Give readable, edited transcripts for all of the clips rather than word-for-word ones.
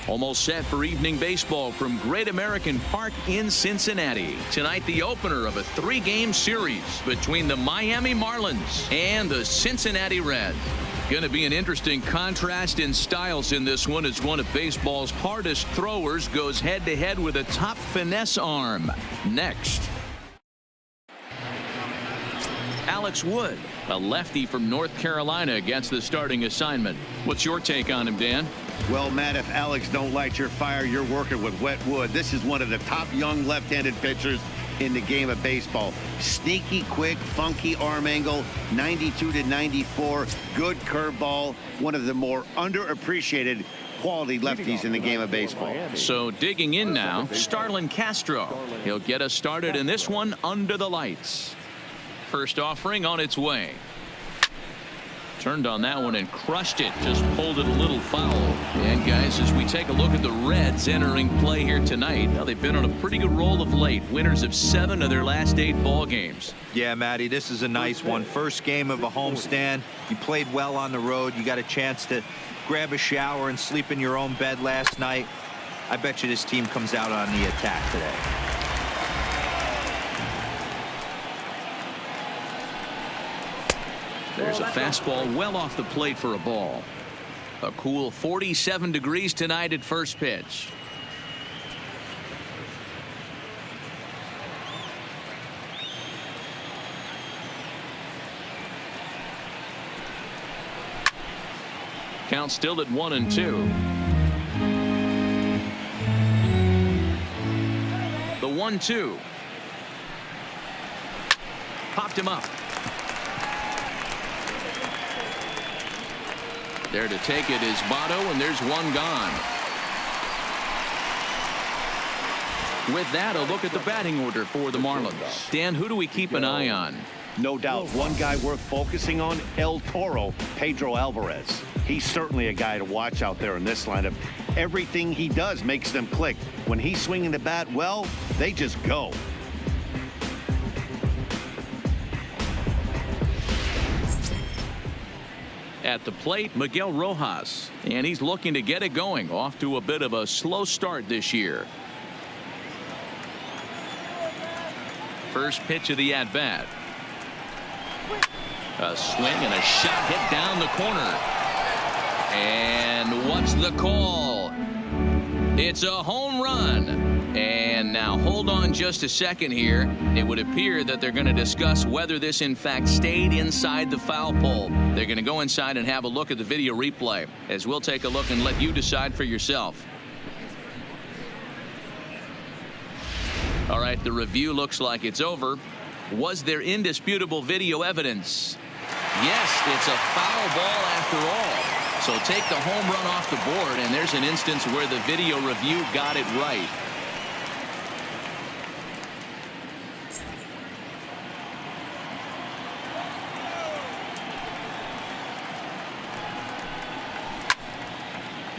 Almost set for evening baseball from Great American Park in Cincinnati. Tonight, the opener of a 3-game series between the Miami Marlins and the Cincinnati Reds. Going to be an interesting contrast in styles in this one as one of baseball's hardest throwers goes head-to-head with a top finesse arm. Next. Alex Wood, a lefty from North Carolina, against the starting assignment. What's your take on him, Dan? Well, Matt, if Alex don't light your fire, you're working with wet wood. This is one of the top young left-handed pitchers in the game of baseball. Sneaky, quick, funky arm angle, 92 to 94, good curveball. One of the more underappreciated quality lefties in the game of baseball. So digging in now, Starlin Castro. He'll get us started in this one under the lights. First offering on its way. Turned on that one and crushed it. Just pulled it a little foul. And guys, as we take a look at the Reds entering play here tonight, now they've been on a pretty good roll of late. Winners of 7 of their last 8 ball games. Yeah, Matty, this is a nice one. First game of a homestand. You played well on the road. You got a chance to grab a shower and sleep in your own bed last night. I bet you this team comes out on the attack today. There's a fastball well off the plate for a ball. A cool 47 degrees tonight at first pitch. Count still at 1-2. The 1-2. Popped him up. There to take it is Votto, and there's one gone. With that, a look at the batting order for the Marlins. Dan, who do we keep an eye on? No doubt, one guy worth focusing on, El Toro, Pedro Alvarez. He's certainly a guy to watch out there in this lineup. Everything he does makes them click. When he's swinging the bat well, they just go. At the plate, Miguel Rojas, and he's looking to get it going. Off to a bit of a slow start this year. First pitch of the at-bat. A swing and a shot hit down the corner. And what's the call? It's a home run. And now hold on just a second here. It would appear that they're going to discuss whether this in fact stayed inside the foul pole. They're going to go inside and have a look at the video replay, as we'll take a look and let you decide for yourself. All right, the review looks like it's over. Was there indisputable video evidence? Yes, it's a foul ball after all. So take the home run off the board, and there's an instance where the video review got it right.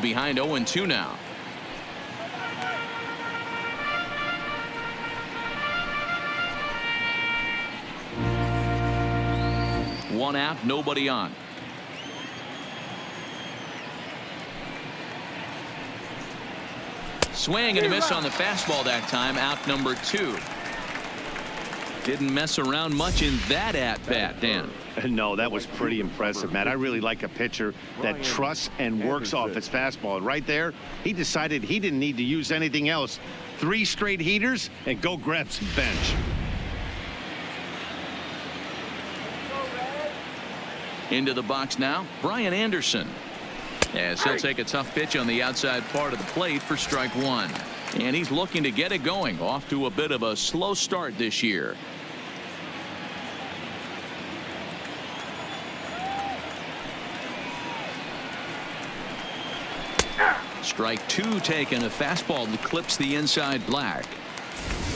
Behind 0-2 now. One out, nobody on. Swing and a miss on the fastball that time. Out number 2. Didn't mess around much in that at-bat, Dan. No, that was pretty impressive, Matt. I really like a pitcher that trusts and works off his fastball. And right there, he decided he didn't need to use anything else. 3 straight heaters and go grab some bench. Into the box now, Brian Anderson. As he'll take a tough pitch on the outside part of the plate for strike 1. And he's looking to get it going. Off to a bit of a slow start this year. Strike 2 taken. A fastball that clips the inside black.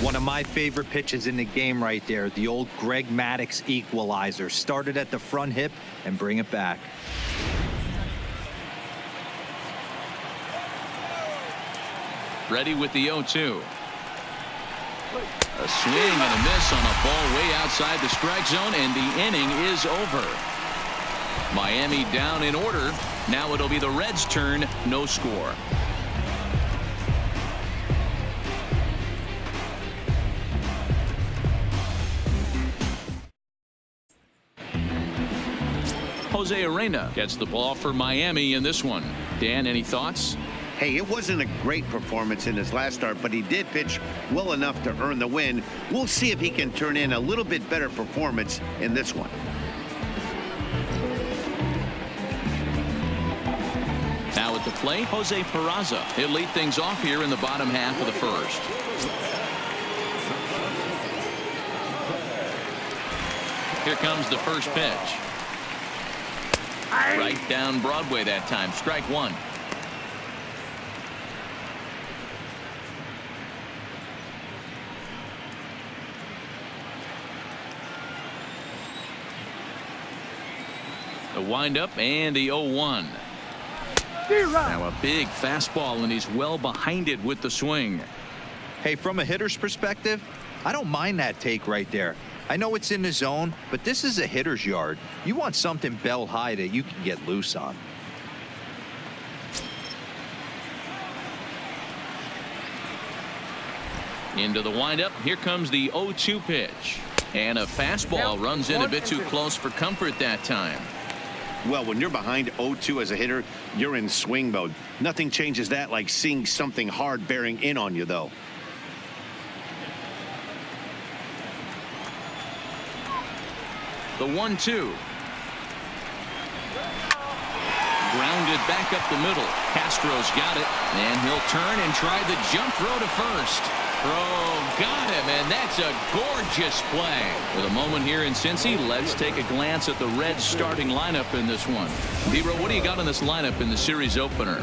One of my favorite pitches in the game right there. The old Greg Maddux equalizer. Started at the front hip and bring it back. Ready with the 0-2. A swing and a miss on a ball way outside the strike zone, and the inning is over. Miami down in order. Now it'll be the Reds' turn. No score. Jose Arena gets the ball for Miami in this one. Dan, any thoughts? Hey, it wasn't a great performance in his last start, but he did pitch well enough to earn the win. We'll see if he can turn in a little bit better performance in this one. Now at the plate, Jose Peraza. He'll lead things off here in the bottom half of the first. Here comes the first pitch. Right down Broadway that time. Strike one. The windup and the 0-1. Now a big fastball, and he's well behind it with the swing. Hey, from a hitter's perspective, I don't mind that take right there. I know it's in the zone, but this is a hitter's yard. You want something bell high that you can get loose on. Into the windup. Here comes the 0-2 pitch. And a fastball runs in a bit too close for comfort that time. Well, when you're behind 0-2 as a hitter, you're in swing mode. Nothing changes that like seeing something hard bearing in on you, though. The 1-2. Grounded back up the middle. Castro's got it, and he'll turn and try the jump throw to first. Throw got him, and that's a gorgeous play. With a moment here in Cincy, let's take a glance at the Reds starting lineup in this one. Dero, what do you got in this lineup in the series opener?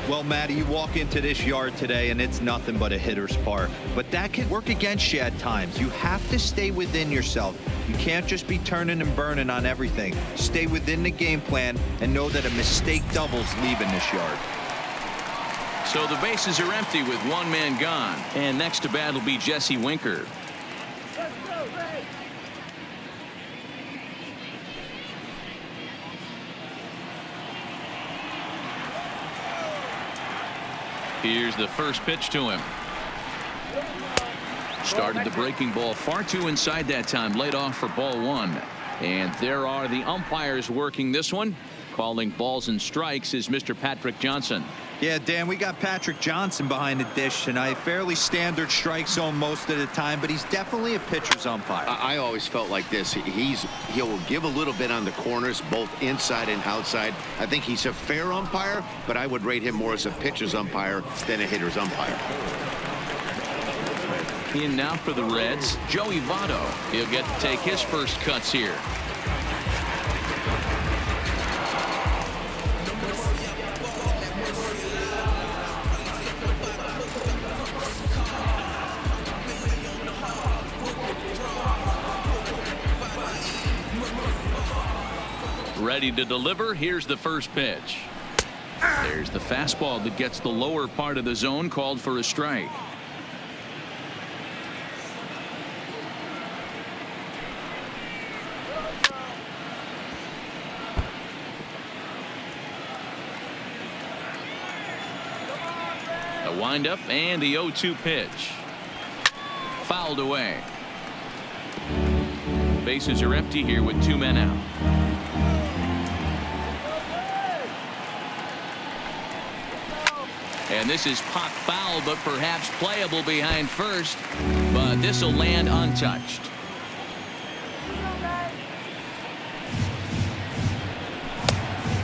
Well, Matty, you walk into this yard today and it's nothing but a hitter's park. But that can work against you at times. You have to stay within yourself. You can't just be turning and burning on everything. Stay within the game plan and know that a mistake doubles leaving this yard. So the bases are empty with one man gone. And next to bat will be Jesse Winker. Here's the first pitch to him. Started the breaking ball far too inside that time. Laid off for ball one. And there are the umpires working this one. Calling balls and strikes is Mr. Patrick Johnson. Yeah, Dan, we got Patrick Johnson behind the dish tonight. Fairly standard strike zone most of the time, but he's definitely a pitcher's umpire. I always felt like this. He'll give a little bit on the corners, both inside and outside. I think he's a fair umpire, but I would rate him more as a pitcher's umpire than a hitter's umpire. In now for the Reds, Joey Votto. He'll get to take his first cuts here. Ready to deliver. Here's the first pitch. There's the fastball that gets the lower part of the zone, called for a strike. A windup and the 0-2 pitch. Fouled away. Bases are empty here with two men out. And this is pop foul, but perhaps playable behind first. But this will land untouched.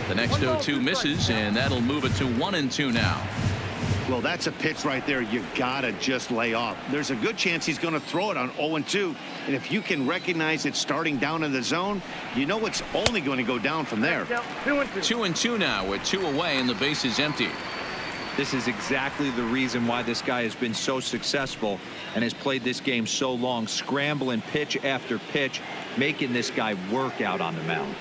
The next 0-2 misses, and that'll move it to 1-2 now. Well, that's a pitch right there you gotta just lay off. There's a good chance he's going to throw it on 0-2, and if you can recognize it starting down in the zone, you know it's only going to go down from there. 2-2 now with two away and the base is empty. This is exactly the reason why this guy has been so successful and has played this game so long, scrambling pitch after pitch, making this guy work out on the mound.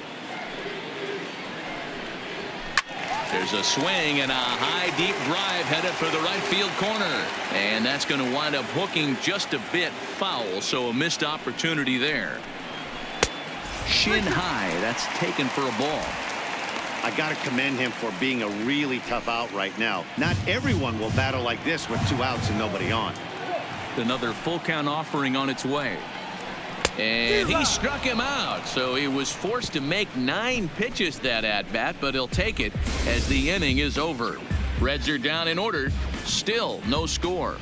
There's a swing and a high deep drive headed for the right field corner, and that's going to wind up hooking just a bit foul, so a missed opportunity there. Shin high, that's taken for a ball. I got to commend him for being a really tough out right now. Not everyone will battle like this with two outs and nobody on. Another full count offering on its way. And he struck him out, so he was forced to make 9 pitches that at-bat, but he'll take it as the inning is over. Reds are down in order. Still no score.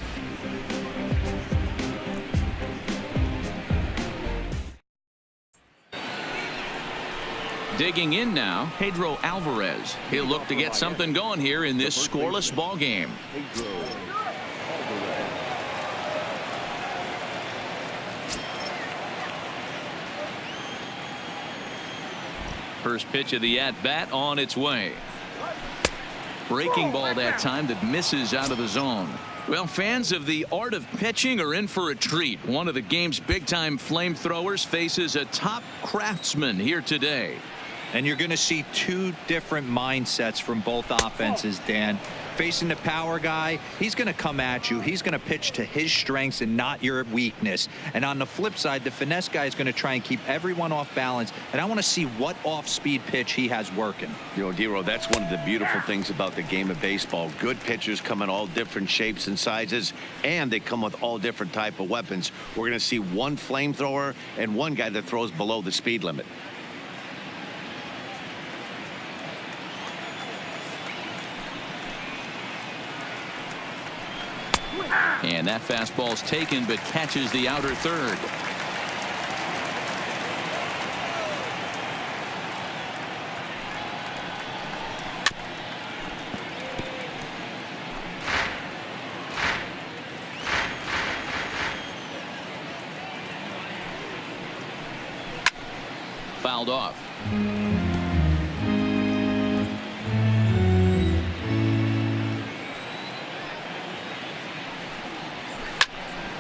Digging in now, Pedro Alvarez. He'll look to get something going here in this scoreless ball game. First pitch of the at-bat on its way. Breaking ball that time that misses out of the zone. Well, fans of the art of pitching are in for a treat. One of the game's big-time flamethrowers faces a top craftsman here today. And you're going to see 2 different mindsets from both offenses, Dan. Facing the power guy, he's going to come at you. He's going to pitch to his strengths and not your weakness. And on the flip side, the finesse guy is going to try and keep everyone off balance. And I want to see what off-speed pitch he has working. You know, Dero, that's one of the beautiful things about the game of baseball. Good pitchers come in all different shapes and sizes, and they come with all different type of weapons. We're going to see one flamethrower and one guy that throws below the speed limit. And that fastball's taken, but catches the outer third. Fouled off.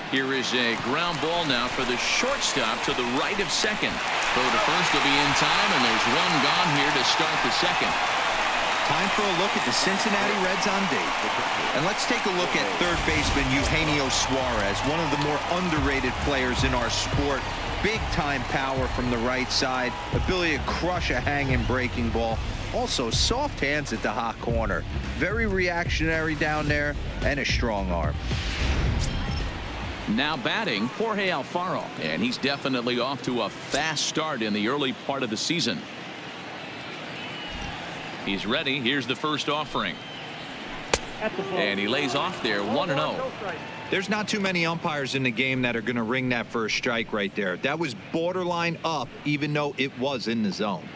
Here is a ground ball now for the shortstop to the right of second. Throw to first will be in time, and there's one gone here to start the second. Time for a look at the Cincinnati Reds on date. And let's take a look at third baseman Eugenio Suarez, one of the more underrated players in our sport. Big time power from the right side, ability to crush a hanging breaking ball. Also soft hands at the hot corner. Very reactionary down there, and a strong arm. Now batting, Jorge Alfaro, and he's definitely off to a fast start in the early part of the season. He's ready. Here's the first offering. And he lays off there 1-0. There's not too many umpires in the game that are going to ring that first strike right there. That was borderline up, even though it was in the zone.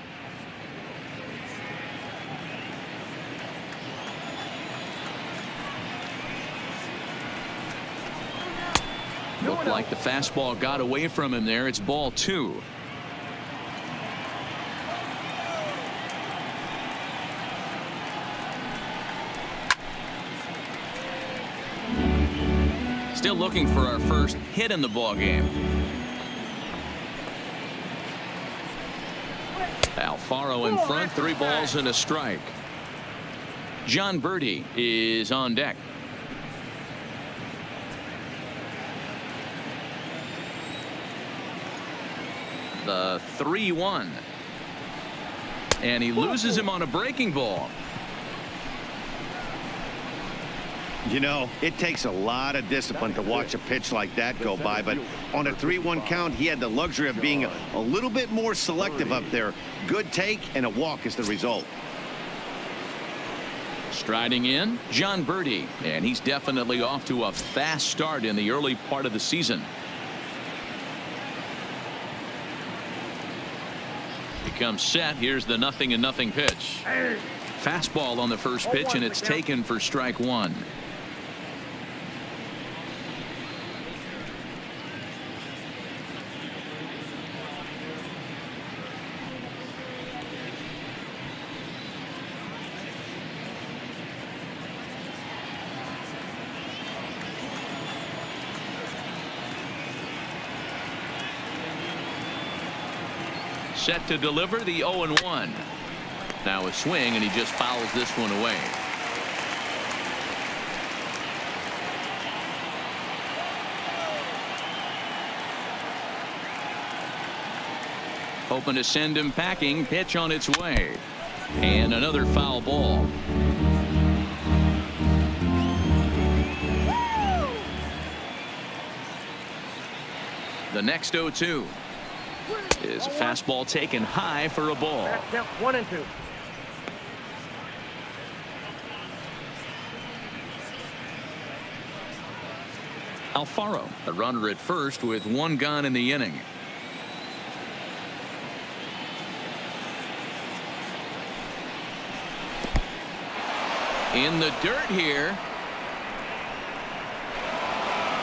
Looked like the fastball got away from him there. It's ball 2. Still looking for our first hit in the ball game. Alfaro in front, 3 balls and a strike. John Birdie is on deck. The 3-1. And he loses him on a breaking ball. You know, it takes a lot of discipline to watch a pitch like that go by, but on a 3-1 count, he had the luxury of being a little bit more selective up there. Good take, and a walk is the result. Striding in, John Birdie, and he's definitely off to a fast start in the early part of the season. He comes set. Here's the 0-0 pitch. Fastball on the first pitch, and it's taken for strike 1. Set to deliver the 0-1. Now a swing, and he just fouls this one away. Hoping to send him packing. Pitch on its way. And another foul ball. The next 0-2 is a fastball taken high for a ball. Count 1 and 2. Alfaro, a runner at first with 1 gone in the inning. In the dirt here.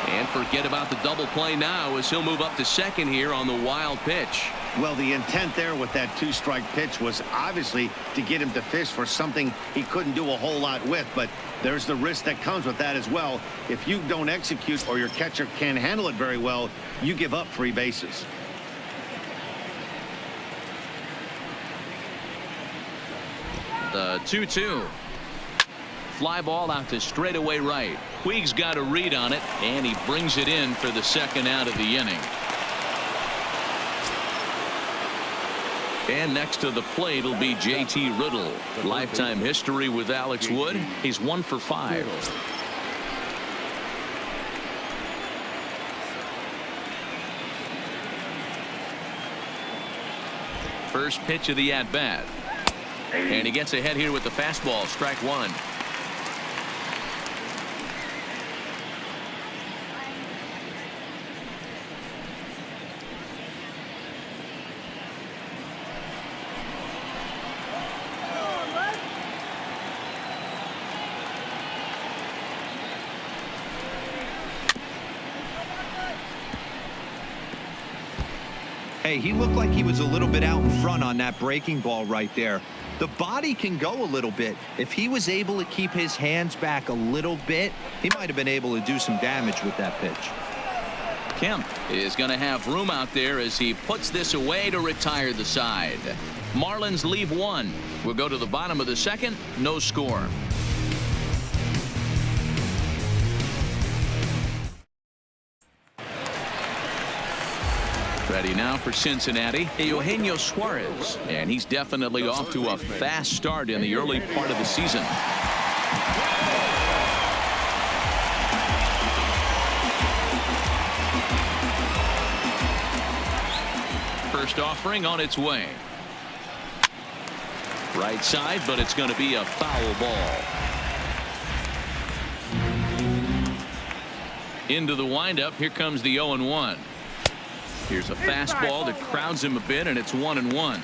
And forget about the double play now as he'll move up to second here on the wild pitch. Well, the intent there with that 2-strike pitch was obviously to get him to fish for something he couldn't do a whole lot with, but there's the risk that comes with that as well. If you don't execute or your catcher can't handle it very well, you give up 3 bases. The 2-2. Fly ball out to straightaway right. Puig's got a read on it, and he brings it in for the second out of the inning. And next to the plate will be J.T. Riddle. Lifetime history with Alex Wood. He's 1 for 5. First pitch of the at-bat. And he gets ahead here with the fastball. Strike 1. Hey, he looked like he was a little bit out in front on that breaking ball right there. The body can go a little bit. If he was able to keep his hands back a little bit, he might have been able to do some damage with that pitch. Kemp is going to have room out there as he puts this away to retire the side. Marlins leave 1. We'll go to the bottom of the second. No score. Ready now for Cincinnati, Eugenio Suarez, and he's definitely off to a fast start in the early part of the season. First offering on its way. Right side, but it's going to be a foul ball. Into the windup. Here comes the 0-1. Here's a fastball that crowds him a bit, and it's 1-1.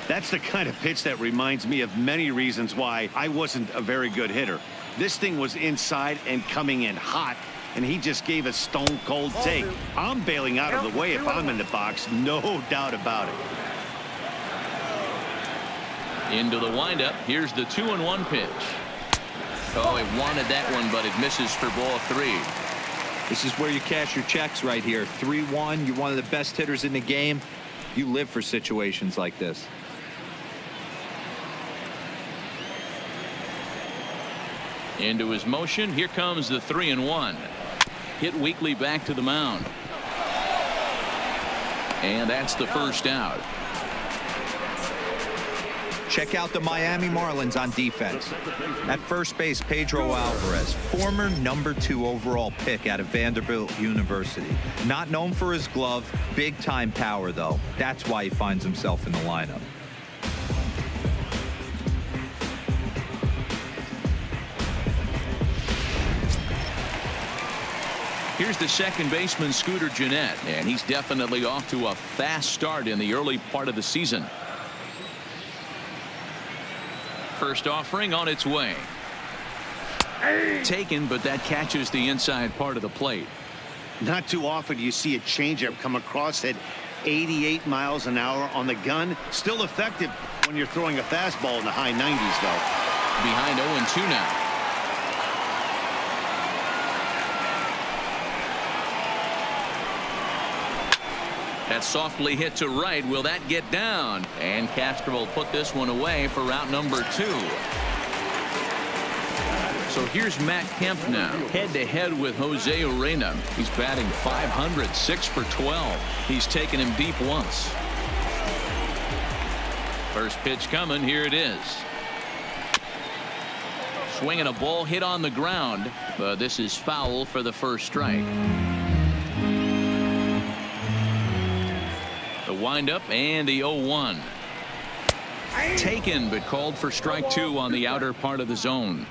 That's the kind of pitch that reminds me of many reasons why I wasn't a very good hitter. This thing was inside and coming in hot, and he just gave a stone-cold take. I'm bailing out of the way if I'm in the box, no doubt about it. Into the windup. Here's the 2-1 pitch. Oh, he wanted that one, but it misses for ball 3. This is where you cash your checks right here. 3-1. You're one of the best hitters in the game. You live for situations like this. Into his motion. Here comes the 3-1. Hit weakly back to the mound. And that's the first out. Check out the Miami Marlins on defense. At first base, Pedro Alvarez, former #2 overall pick out of Vanderbilt University. Not known for his glove, big-time power, though. That's why he finds himself in the lineup. Here's the second baseman, Scooter Gennett, and he's definitely off to a fast start in the early part of the season. First offering on its way. Taken, but that catches the inside part of the plate. Not too often you see a changeup come across at 88 miles an hour on the gun. Still effective when you're throwing a fastball in the high 90s, though. Behind 0-2 now. That's softly hit to right. Will that get down? And Castro will put this one away for route number 2. So here's Matt Kemp now, head-to-head with Jose Urena. He's batting .500, 6 for 12. He's taken him deep once. First pitch coming. Here it is. Swinging a ball hit on the ground, but this is foul for the first strike. windup and the 0-1. Taken, but called for strike 2 on the outer part of the zone.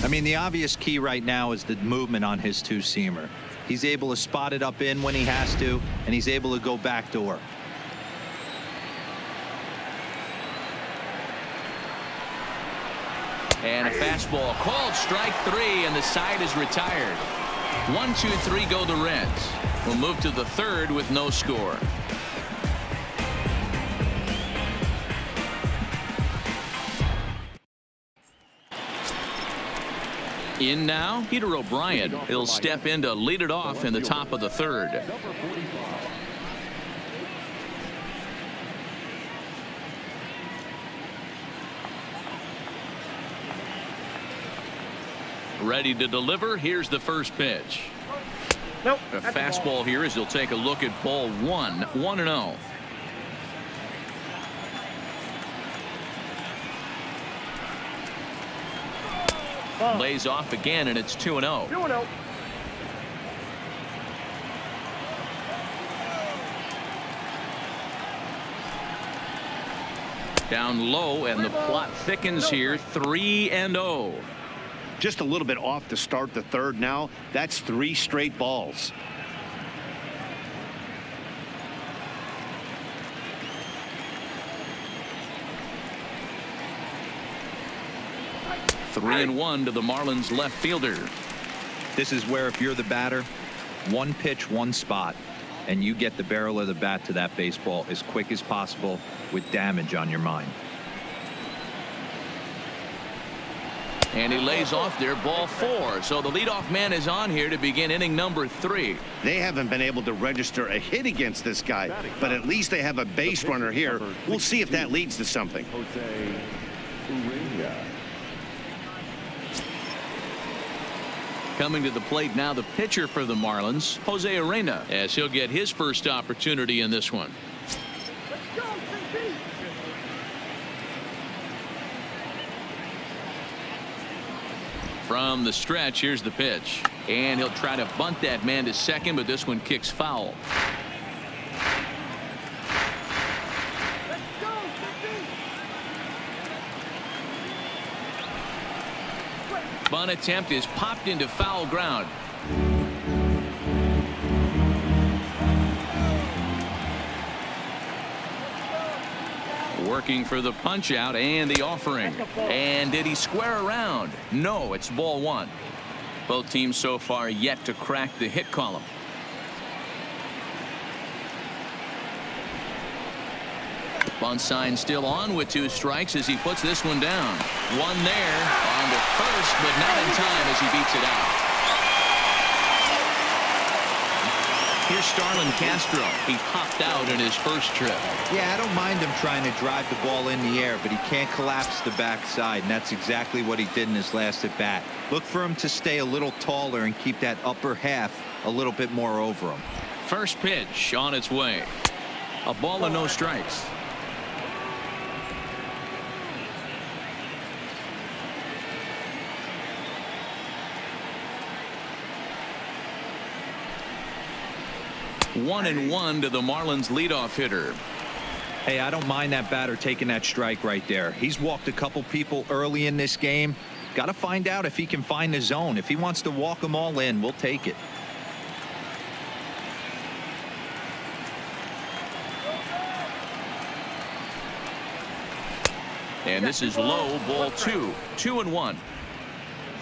I mean, the obvious key right now is the movement on his two-seamer. He's able to spot it up in when he has to, and he's able to go backdoor. And a fastball called strike 3, and the side is retired. 1, 2, 3 go the Reds. We'll move to the third with no score. In now, Peter O'Brien. He'll step in to lead it off in the top of the third. Ready to deliver. Here's the first pitch. Nope. A fastball here as he'll take a look at ball 1. 1-0. Lays off again, and it's 2-0. 2-0. Down low, and the plot thickens here. 3-0. Just a little bit off to start the third now. That's 3 straight balls. Three and 1 to the Marlins left fielder. This is where, if you're the batter, one pitch, one spot, and you get the barrel of the bat to that baseball as quick as possible with damage on your mind. And he lays off there, ball 4. So the leadoff man is on here to begin inning number 3. They haven't been able to register a hit against this guy, but at least they have a base runner here. We'll see if that leads to something. Coming to the plate now, the pitcher for the Marlins, Jose Arena, as he'll get his first opportunity in this one. From the stretch, here's the pitch. And he'll try to bunt that man to second, but this one kicks foul. Bunt attempt is popped into foul ground. Working for the punch out and the offering. And did he square around? No, it's ball 1. Both teams so far yet to crack the hit column. Bunt sign still on with 2 strikes as he puts this one down. One there on to first, but not in time as he beats it out. Here's Starlin Castro. He popped out in his first trip. Yeah, I don't mind him trying to drive the ball in the air, but he can't collapse the backside, and that's exactly what he did in his last at bat. Look for him to stay a little taller and keep that upper half a little bit more over him. First pitch on its way. A ball and no strikes. One and 1 to the Marlins leadoff hitter. Hey, I don't mind that batter taking that strike right there. He's walked a couple people early in this game. Got to find out if he can find the zone. If he wants to walk them all in, we'll take it. And this is low, ball 2. 2-1.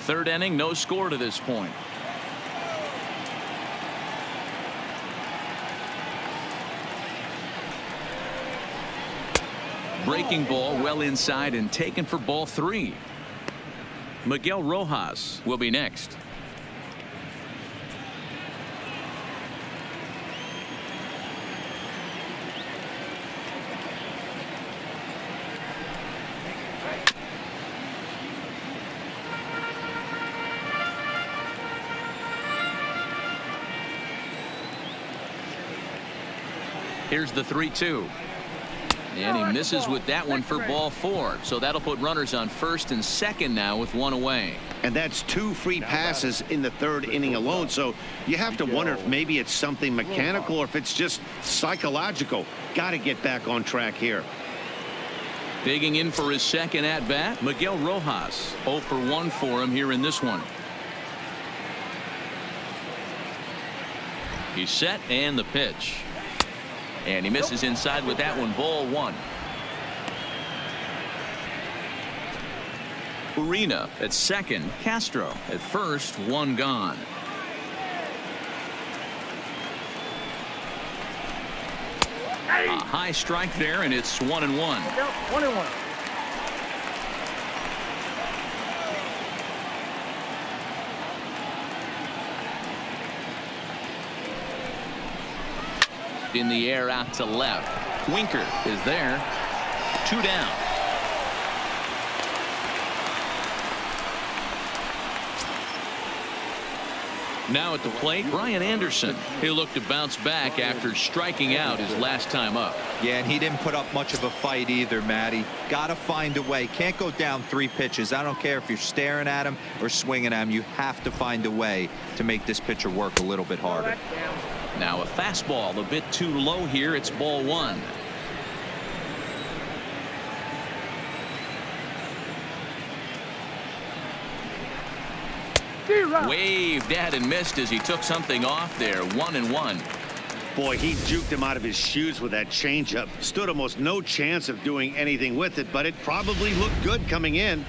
Third inning, no score to this point. Breaking ball well inside and taken for ball 3. Miguel Rojas will be next. Here's the 3-2. And he misses with that one for ball 4. So that'll put runners on first and second now with one away. And that's 2 free passes in the 3rd inning alone. So you have to wonder if maybe it's something mechanical or if it's just psychological. Got to get back on track here. Digging in for his second at bat, Miguel Rojas. 0 for 1 for him here in this one. He's set and the pitch. And he misses inside with that one. Ball 1. Urena at second. Castro at first. 1 gone. A high strike there, and it's 1-1. 1-1. In the air out to left. Winker is there. 2 down. Now at the plate, Brian Anderson. He'll look to bounce back after striking out his last time up. Yeah, and he didn't put up much of a fight either, Matty. Got to find a way. Can't go down 3 pitches. I don't care if you're staring at him or swinging at him. You have to find a way to make this pitcher work a little bit harder. Now a fastball a bit too low here. It's ball 1. Waved at and missed as he took something off there. 1-1. Boy, he juked him out of his shoes with that changeup. Stood almost no chance of doing anything with it, but it probably looked good coming in.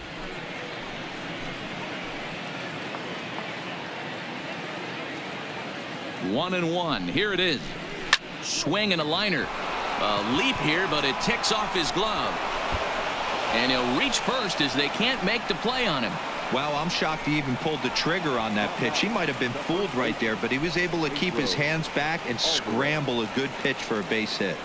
One and one. Here it is. Swing and a liner. A leap here, but it ticks off his glove. And he'll reach first as they can't make the play on him. Wow, I'm shocked he even pulled the trigger on that pitch. He might have been fooled right there, but he was able to keep his hands back and scramble a good pitch for a base hit.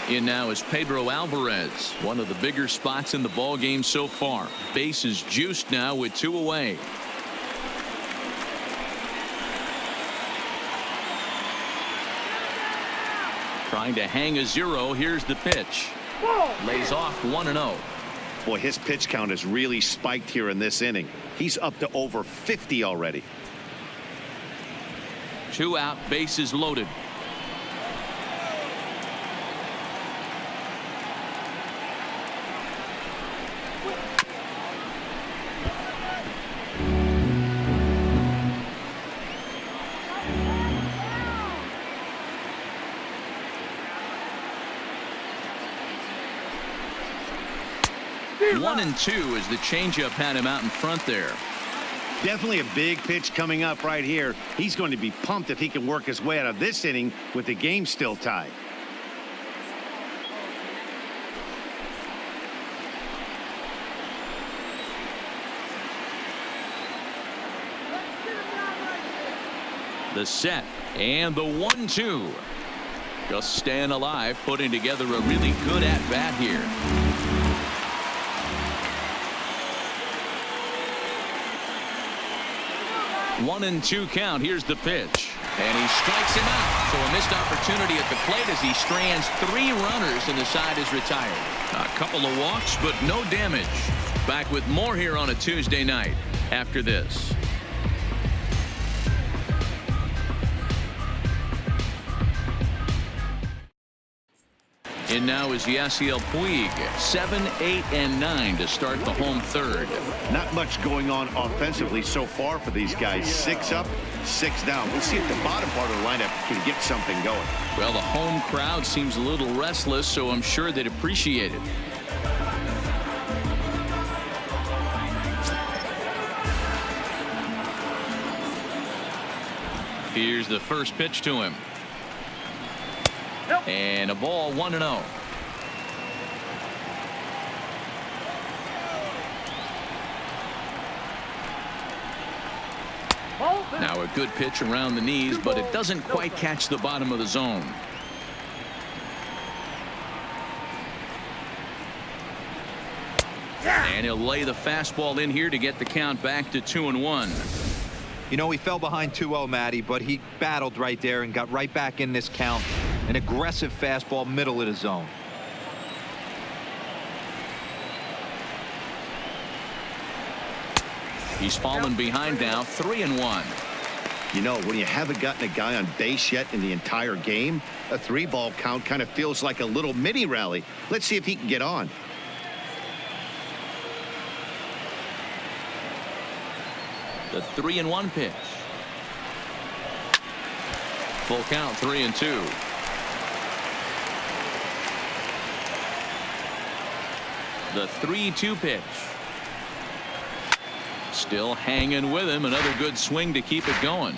In now is Pedro Alvarez, one of the bigger spots in the ball game so far. Base is juiced now with 2 away. Trying to hang a 0. Here's the pitch. Lays off 1-0. Boy, his pitch count has really spiked here in this inning. He's up to over 50 already. 2 out, bases loaded. One and 2 as the changeup had him out in front there. Definitely a big pitch coming up right here. He's going to be pumped if he can work his way out of this inning with the game still tied. The set and the 1-2. Just staying alive, putting together a really good at bat here. One and 2 count. Here's the pitch. And he strikes him out. So a missed opportunity at the plate as he strands 3 runners and the side is retired. A couple of walks, but no damage. Back with more here on a Tuesday night after this. And now is Yasiel Puig. 7, 8, and 9 to start the home third. Not much going on offensively so far for these guys. 6 up, 6 down. We'll see if the bottom part of the lineup can get something going. Well, the home crowd seems a little restless, so I'm sure they'd appreciate it. Here's the first pitch to him. And a ball, 1-0. Now a good pitch around the knees, but it doesn't quite catch the bottom of the zone. And he'll lay the fastball in here to get the count back to 2-1. You know, he fell behind 2-0, Matty, but he battled right there and got right back in this count. An aggressive fastball, middle of the zone. He's fallen behind now, 3-1. You know, when you haven't gotten a guy on base yet in the entire game, a 3-ball count kind of feels like a little mini rally. Let's see if he can get on. The 3-1 pitch. Full count, 3-2. The 3-2 pitch. Still hanging with him. Another good swing to keep it going.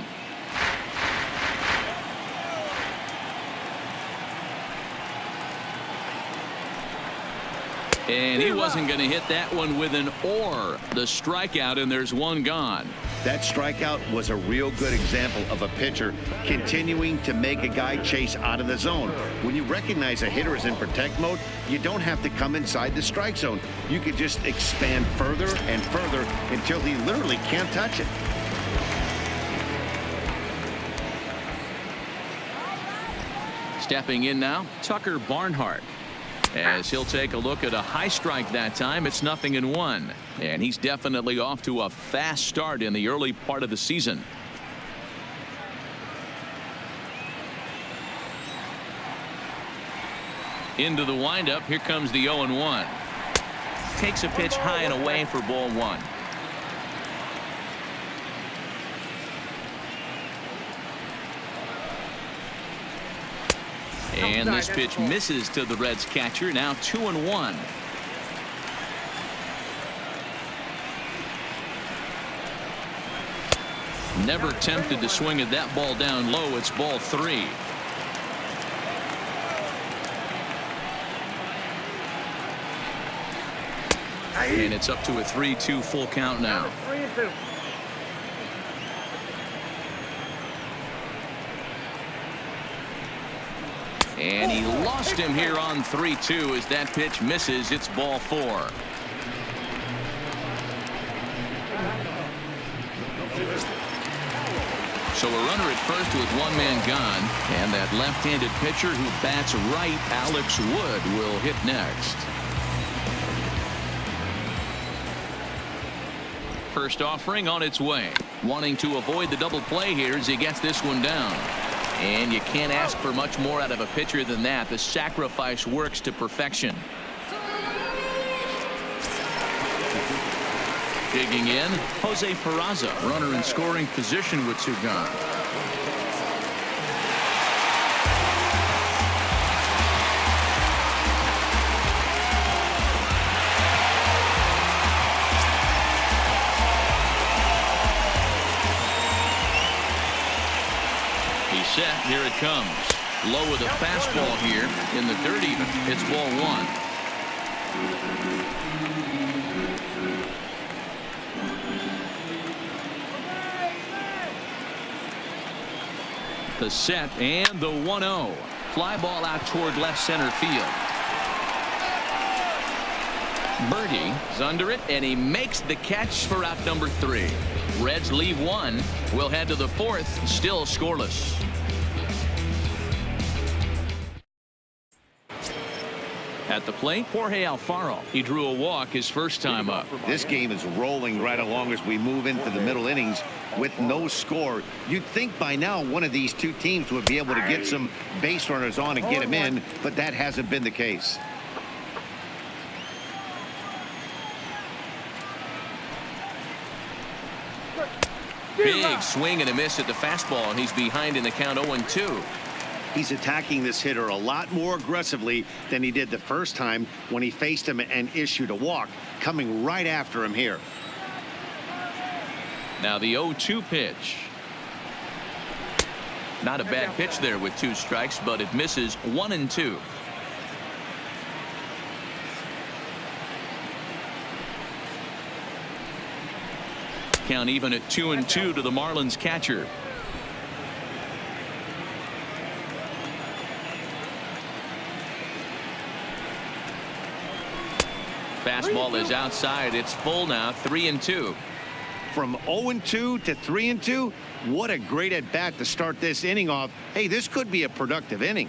And he wasn't going to hit that one with an or. The strikeout, and there's one gone. That strikeout was a real good example of a pitcher continuing to make a guy chase out of the zone. When you recognize a hitter is in protect mode, you don't have to come inside the strike zone. You could just expand further and further until he literally can't touch it. Stepping in now, Tucker Barnhart. As he'll take a look at a high strike that time. It's 0-1, and he's definitely off to a fast start in the early part of the season. Into the windup. Here comes the 0-1. Takes a pitch high and away for ball one. And this pitch misses to the Reds catcher. Now 2-1. Never tempted to swing at that ball down low. It's ball 3. And it's up to a 3-2 full count now. And he lost him here on 3-2 as that pitch misses. It's ball 4. So a runner at first with one man gone, and that left-handed pitcher who bats right, Alex Wood, will hit next. First offering on its way, wanting to avoid the double play here as he gets this one down. And you can't ask for much more out of a pitcher than that. The sacrifice works to perfection. Digging in, Jose Peraza, runner in scoring position with 2 gone. Set. Here it comes. Low with a fastball here in the dirt even. It's ball 1. The set and the 1-0. Fly ball out toward left center field. Birdie is under it, and he makes the catch for out number 3. Reds leave 1. We'll head to the 4th, still scoreless. At the plate, Jorge Alfaro. He drew a walk his first time up. This game is rolling right along as we move into the middle innings with no score. You'd think by now one of these two teams would be able to get some base runners on and get them in, but that hasn't been the case. Big swing and a miss at the fastball, and he's behind in the count 0-2. He's attacking this hitter a lot more aggressively than he did the first time when he faced him and issued a walk, coming right after him here. Now the 0-2 pitch. Not a bad pitch there with 2 strikes, but it misses. 1-2. Count even at 2-2 to the Marlins catcher. Fastball is outside. It's full now. 3-2. from 0-2 to 3-2. What a great at bat to start this inning off. Hey, this could be a productive inning.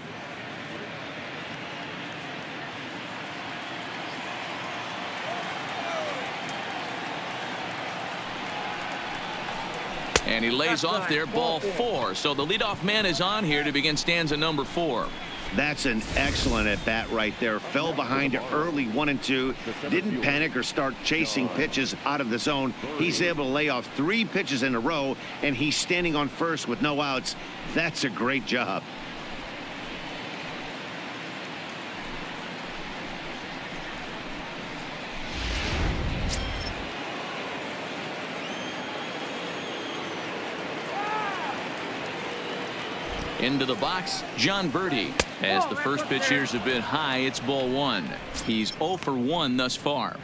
And he lays off there, ball 4. So the leadoff man is on here to begin stanza number 4. That's an excellent at bat right there. Fell behind early 1-2. Didn't panic or start chasing pitches out of the zone. He's able to lay off 3 pitches in a row, and he's standing on first with no outs. That's a great job. Into the box, John Birdie. As the first pitch here's a bit high, it's ball 1. He's 0 for 1 thus far.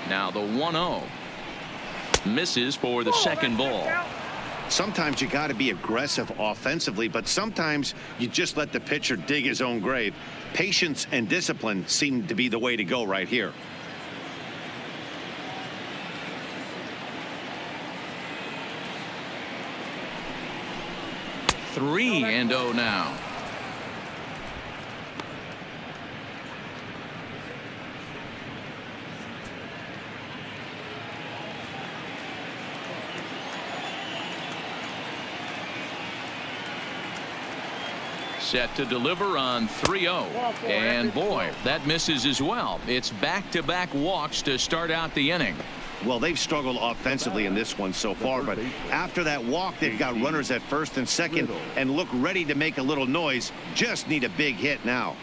Now the 1-0. Misses for the second ball. Sometimes you got to be aggressive offensively, but sometimes you just let the pitcher dig his own grave. Patience and discipline seem to be the way to go right here. 3-0 now. Set to deliver on 3-0. And boy, that misses as well. It's back-to-back walks to start out the inning. Well, they've struggled offensively in this one so far, but after that walk, they've got runners at first and second and look ready to make a little noise. Just need a big hit now.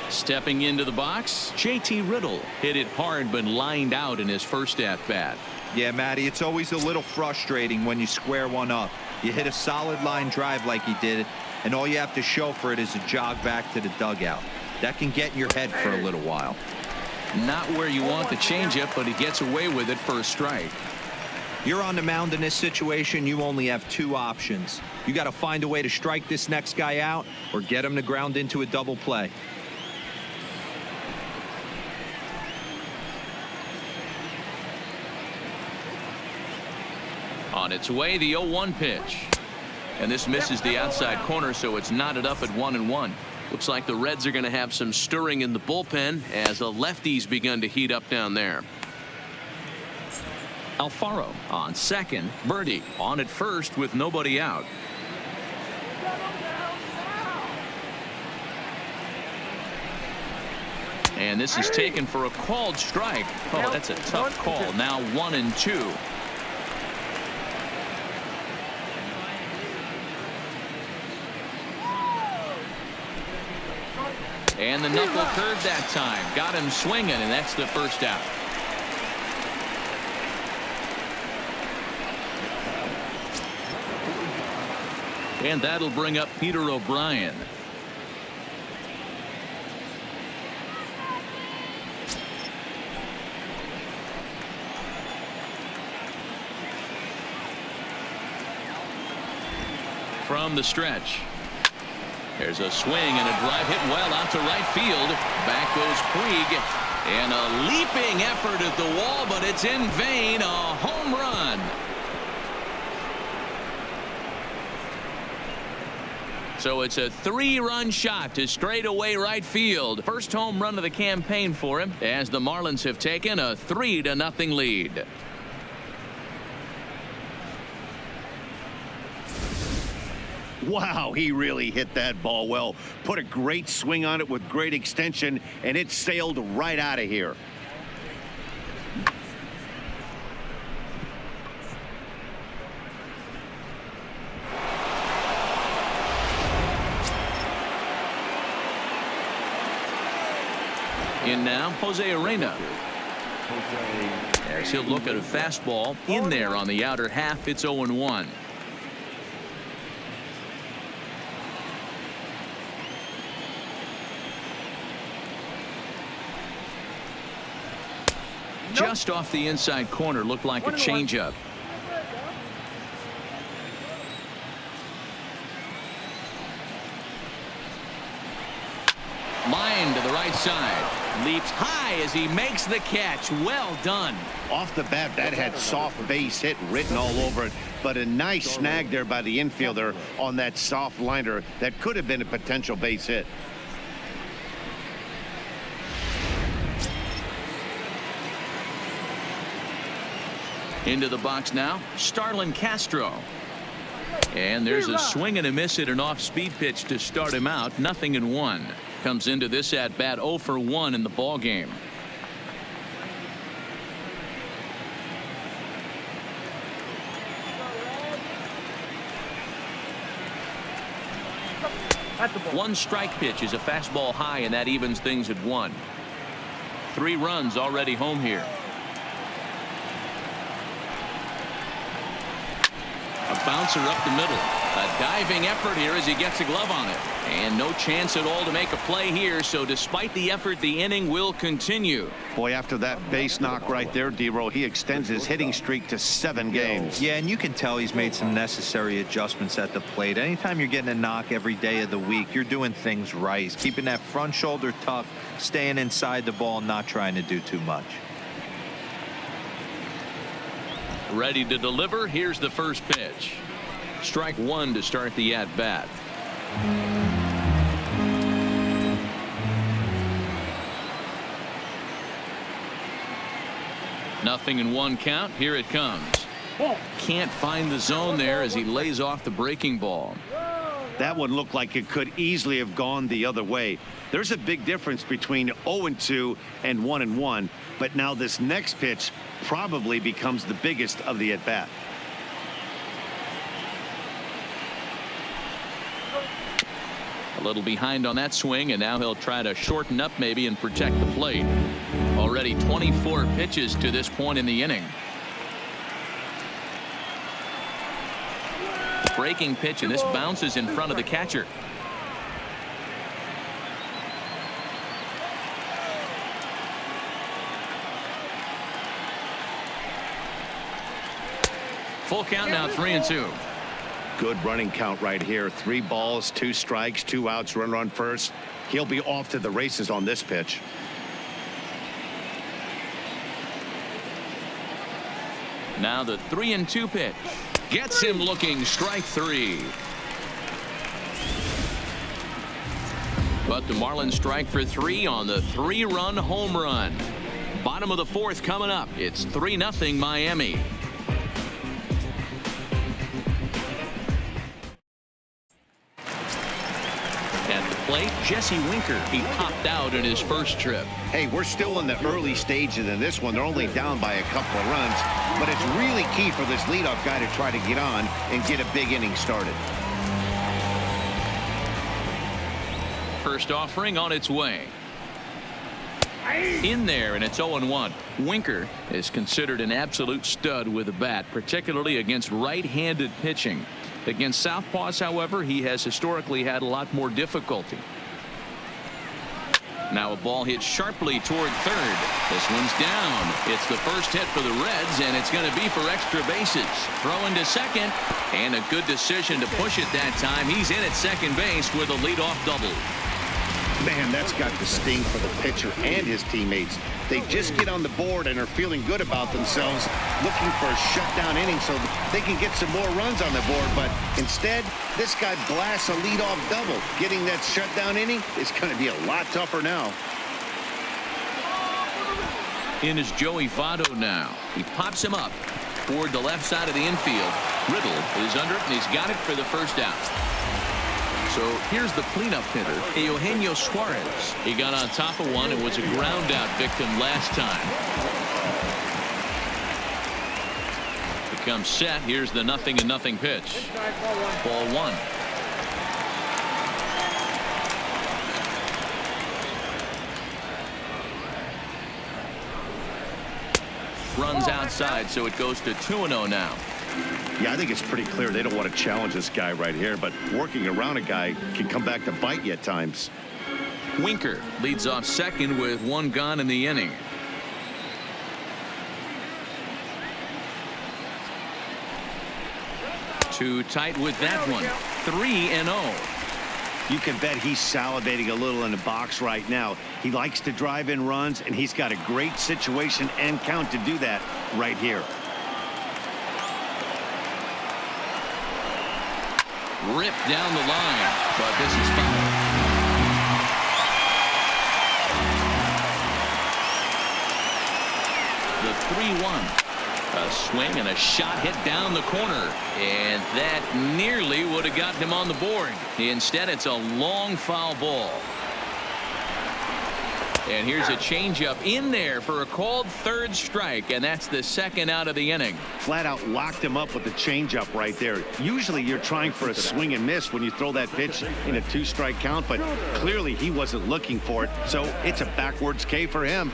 Stepping into the box, JT Riddle hit it hard but lined out in his first at-bat. Yeah, Matty, it's always a little frustrating when you square one up. You hit a solid line drive like he did, and all you have to show for it is a jog back to the dugout. That can get in your head for a little while. Not where you want the changeup, but he gets away with it for a strike. You're on the mound in this situation. You only have 2 options. You got to find a way to strike this next guy out or get him to ground into a double play. On its way, the 0-1 pitch. And this misses the outside corner, so it's knotted up at 1-1. Looks like the Reds are going to have some stirring in the bullpen as the lefties begun to heat up down there. Alfaro on second. Birdie on at first with nobody out. And this is taken for a called strike. Oh, that's a tough call. Now 1-2. And the knuckle curve that time. Got him swinging, and that's the first out. And that'll bring up Peter O'Brien. From the stretch. There's a swing and a drive hit well out to right field. Back goes Puig. And a leaping effort at the wall, but it's in vain. A home run. So it's a 3-run shot to straightaway right field. First home run of the campaign for him as the Marlins have taken a 3-0 lead. Wow, he really hit that ball well. Put a great swing on it with great extension, and it sailed right out of here. In now, Jose Arena. As he'll look at a fastball in there on the outer half. It's 0-1. Just off the inside corner, looked like a changeup. side. Leaps high as he makes the catch. Well done. Off the bat, that had soft base hit written all over it, but a nice snag there by the infielder on that soft liner that could have been a potential base hit. Into the box now, Starlin Castro. And there's a swing and a miss at an off-speed pitch to start him out. 0-1. Comes into this at bat 0 for 1 in the ball game. One strike pitch is a fastball high, and that evens things at 1. 3 runs already home here. A bouncer up the middle. A diving effort here as he gets a glove on it. And no chance at all to make a play here. So despite the effort, the inning will continue. Boy, after that base knock right there, D-Row, he extends his hitting streak to 7 games. Yeah, and you can tell he's made some necessary adjustments at the plate. Anytime you're getting a knock every day of the week, you're doing things right. He's keeping that front shoulder tucked, staying inside the ball, not trying to do too much. Ready to deliver. Here's the first pitch. Strike 1 to start the at bat. 0-1 count. Here it comes. Can't find the zone there as he lays off the breaking ball. That one looked like it could easily have gone the other way. There's a big difference between 0-2 and 1-1, but now this next pitch probably becomes the biggest of the at bat. A little behind on that swing, and now he'll try to shorten up maybe and protect the plate. Already 24 pitches to this point in the inning. Breaking pitch, and this bounces in front of the catcher. Full count now, 3-2. Good running count right here. 3 balls, 2 strikes, 2 outs, runner on first. He'll be off to the races on this pitch. Now the 3-2 pitch. Gets him looking. Strike 3. But the Marlins strike for 3 on the 3-run home run. Bottom of the 4th coming up. It's 3-0 Miami. At the plate, Jesse Winker. He popped out in his first trip. Hey, we're still in the early stages in this one. They're only down by a couple of runs, but it's really key for this leadoff guy to try to get on and get a big inning started. First offering on its way. In there, and it's 0-1. Winker is considered an absolute stud with a bat, particularly against right-handed pitching. Against southpaws, however, he has historically had a lot more difficulty. Now a ball hit sharply toward third. This one's down. It's the first hit for the Reds, and it's going to be for extra bases. Throw into second, and a good decision to push it that time. He's in at second base with a leadoff double. Man, that's got the sting for the pitcher and his teammates. They just get on the board and are feeling good about themselves, looking for a shutdown inning so they can get some more runs on the board. But instead, this guy blasts a leadoff double. Getting that shutdown inning is going to be a lot tougher now. In is Joey Votto now. He pops him up toward the left side of the infield. Riddle is under it, and he's got it for the first out. So here's the cleanup hitter, Eugenio Suarez. He got on top of one and was a ground out victim last time. Becomes set. Here's the 0-0 pitch. Ball 1. Runs outside, so it goes to 2-0 now. Yeah, I think it's pretty clear they don't want to challenge this guy right here, but working around a guy can come back to bite you at times. Winker leads off second with 1 gone in the inning. Too tight with that one. 3-0. You can bet he's salivating a little in the box right now. He likes to drive in runs, and he's got a great situation and count to do that right here. Ripped down the line, but this is foul. The 3-1. A swing and a shot hit down the corner, and that nearly would have gotten him on the board. Instead, it's a long foul ball. And here's a changeup in there for a called third strike, and that's the second out of the inning. Flat out locked him up with the changeup right there. Usually you're trying for a swing and miss when you throw that pitch in a 2-strike count, but clearly he wasn't looking for it, so it's a backwards K for him.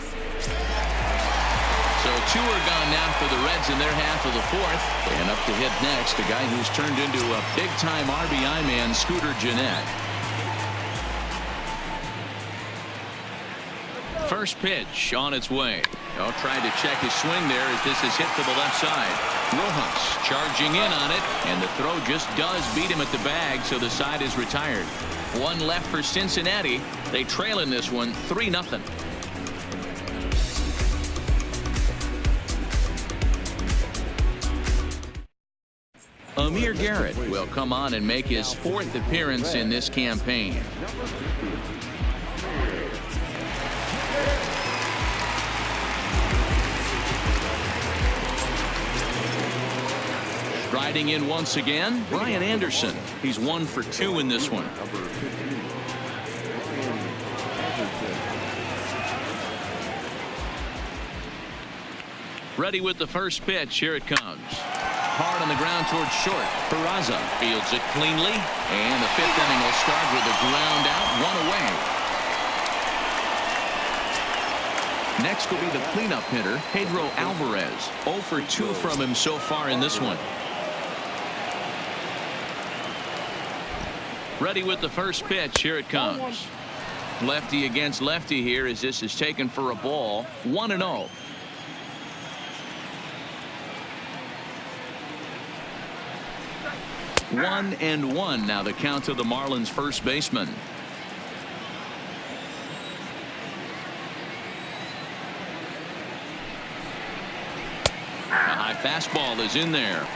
So 2 are gone now for the Reds in their half of the 4th. And up to hit next, the guy who's turned into a big-time RBI man, Scooter Gennett. First pitch on its way. Oh, trying to check his swing there as this is hit to the left side. Rojas charging in on it, and the throw just does beat him at the bag, so the side is retired. 1 left for Cincinnati. They trail in this one 3-0. Amir Garrett will come on and make his 4th appearance in this campaign. Striding in once again, Brian Anderson. He's 1 for 2 in this one. Ready with the first pitch. Here it comes. Hard on the ground towards short. Peraza fields it cleanly, and the 5th inning will start with a ground out, 1 away. Next will be the cleanup hitter, Pedro Alvarez. 0 for 2 from him so far in this one. Ready with the first pitch. Here it comes. Lefty against lefty here as this is taken for a ball. 1-0. One and one now the count to the Marlins first baseman. A high fastball is in there.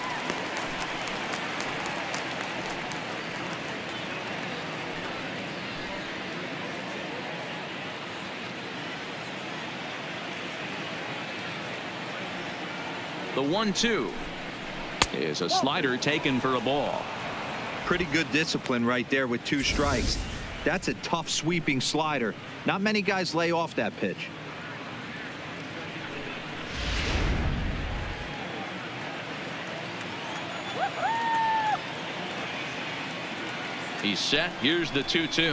The 1-2 is a slider taken for a ball. Pretty good discipline right there with 2 strikes. That's a tough sweeping slider. Not many guys lay off that pitch. He's set. Here's the 2-2.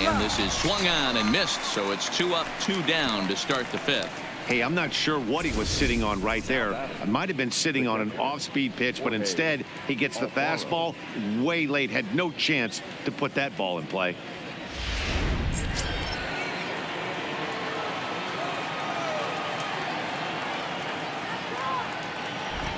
And this is swung on and missed, so it's 2 up, 2 down to start the 5th. Hey, I'm not sure what he was sitting on right there. It might have been sitting on an off-speed pitch, but instead he gets the fastball way late. Had no chance to put that ball in play.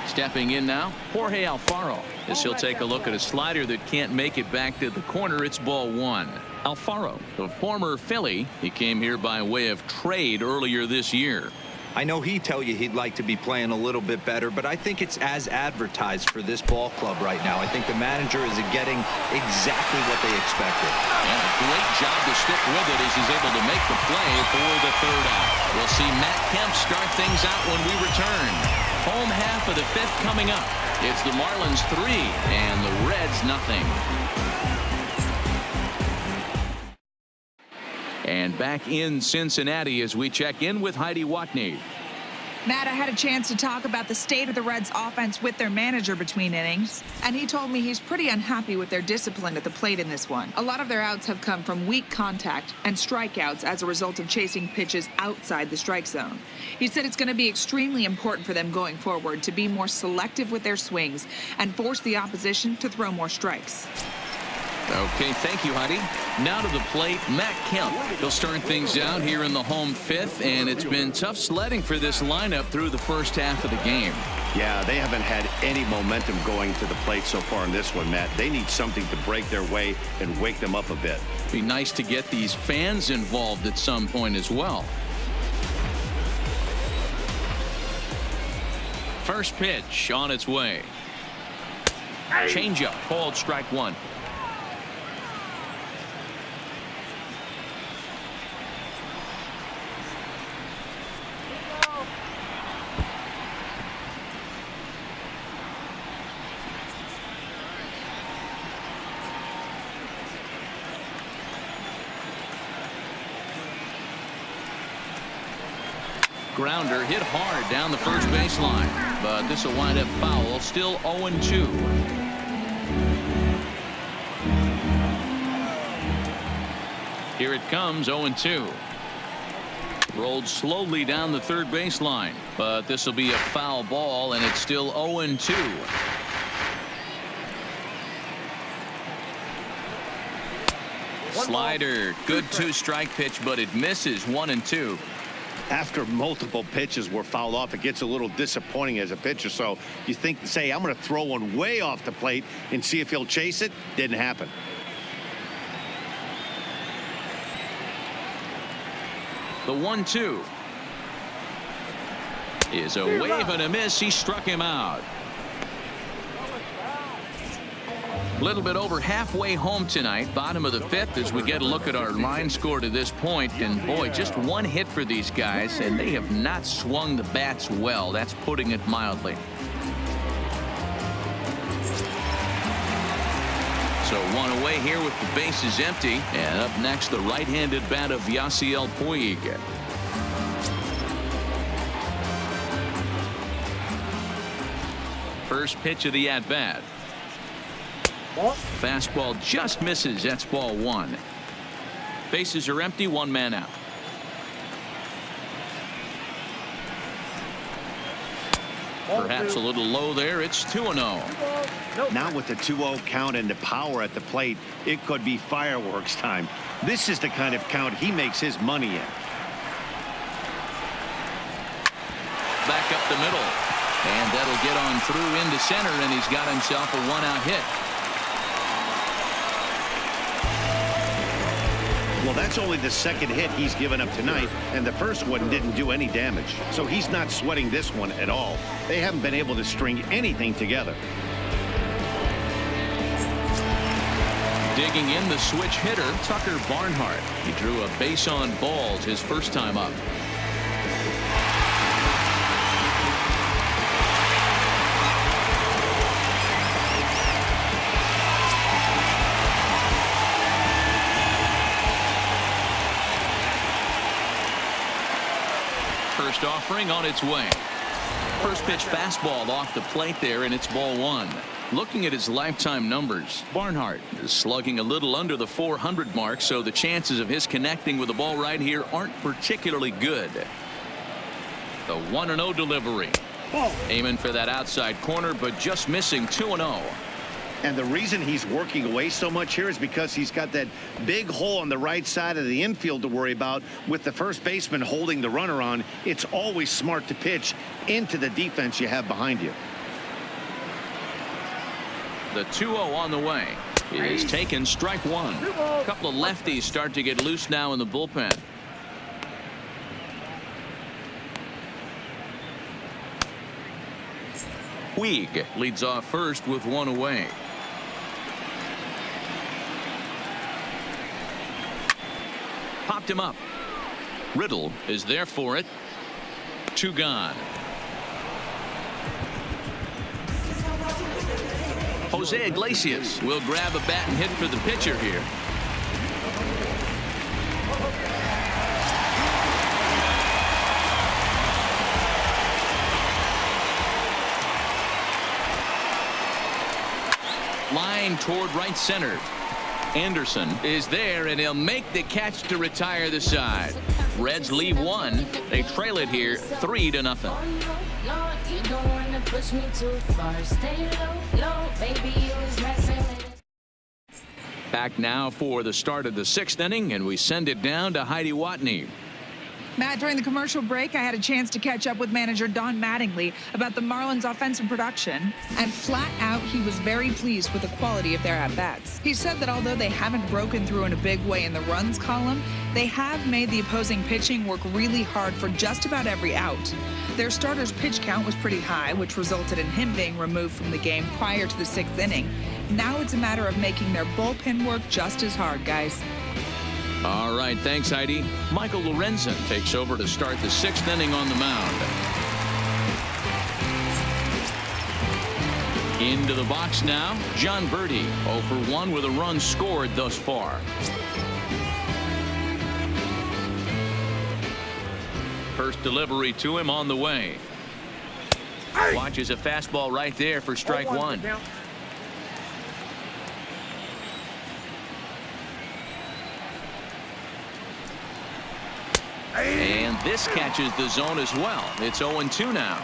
Stepping in now, Jorge Alfaro, as he'll take a look at a slider that can't make it back to the corner. It's ball 1. Alfaro, the former Philly, he came here by way of trade earlier this year. I know he'd tell you he'd like to be playing a little bit better, but I think it's as advertised for this ball club right now. I think the manager is getting exactly what they expected. And a great job to stick with it as he's able to make the play for the 3rd out. We'll see Matt Kemp start things out when we return. Home half of the 5th coming up. It's the Marlins 3 and the Reds 0. And back in Cincinnati as we check in with Heidi Watney. Matt, I had a chance to talk about the state of the Reds offense with their manager between innings, and he told me he's pretty unhappy with their discipline at the plate in this one. A lot of their outs have come from weak contact and strikeouts as a result of chasing pitches outside the strike zone. He said it's going to be extremely important for them going forward to be more selective with their swings and force the opposition to throw more strikes. Okay, thank you, Heidi. Now to the plate, Matt Kemp. He'll start things out here in the home fifth, and it's been tough sledding for this lineup through the first half of the game. Yeah, they haven't had any momentum going to the plate so far in this one, Matt. They need something to break their way and wake them up a bit. Be nice to get these fans involved at some point as well. First pitch on its way. Changeup called strike one. Grounder hit hard down the first baseline, but this will wind up foul. Still 0-2. Here it comes, 0-2. Rolled slowly down the third baseline, but this will be a foul ball, and it's still 0-2. Slider, good two-strike pitch, but it misses. 1-2. After multiple pitches were fouled off, it gets a little disappointing as a pitcher. So you think, say, I'm going to throw one way off the plate and see if he'll chase it. Didn't happen. The 1-2 is a wave and a miss. He struck him out. A little bit over halfway home tonight, bottom of the fifth, as we get a look at our line score to this point. And boy, just one hit for these guys, and they have not swung the bats well. That's putting it mildly. So one away here with the bases empty. And up next, the right-handed bat of Yasiel Puig. First pitch of the at-bat. Fastball just misses. That's ball one. Bases are empty. One man out. Perhaps a little low there. It's 2-0. Now with the 2-0 count and the power at the plate, it could be fireworks time. This is the kind of count he makes his money in. Back up the middle. And that'll get on through into center, and he's got himself a one-out hit. Well, that's only the second hit he's given up tonight, and the first one didn't do any damage. So he's not sweating this one at all. They haven't been able to string anything together. Digging in the switch hitter, Tucker Barnhart. He drew a base on balls his first time up. First offering on its way. First pitch fastball off the plate there, and it's ball one. Looking at his lifetime numbers, Barnhart is slugging a little under the 400 mark, so the chances of his connecting with the ball right here aren't particularly good. The 1-0 delivery. Aiming for that outside corner, but just missing. 2-0. And the reason he's working away so much here is because he's got that big hole on the right side of the infield to worry about. With the first baseman holding the runner on, it's always smart to pitch into the defense you have behind you. The 2-0 on the way is taken. Strike one. A couple of lefties start to get loose now in the bullpen. Puig leads off first with one away. Popped him up. Riddle is there for it. Two gone. Jose Iglesias will grab a bat and hit for the pitcher here. Line toward right center. Anderson is there, and he'll make the catch to retire the side. Reds leave one. They trail it here 3-0. Back now for the start of the 6th inning, and we send it down to Heidi Watney. Matt, during the commercial break, I had a chance to catch up with manager Don Mattingly about the Marlins' offensive production, and flat out, he was very pleased with the quality of their at-bats. He said that although they haven't broken through in a big way in the runs column, they have made the opposing pitching work really hard for just about every out. Their starter's pitch count was pretty high, which resulted in him being removed from the game prior to the 6th inning. Now it's a matter of making their bullpen work just as hard, guys. All right, thanks, Heidi. Michael Lorenzen takes over to start the 6th inning on the mound. Into the box now, John Birdie, 0 for 1 with a run scored thus far. First delivery to him on the way. Watches a fastball right there for strike 1. And this catches the zone as well. It's 0-2 now.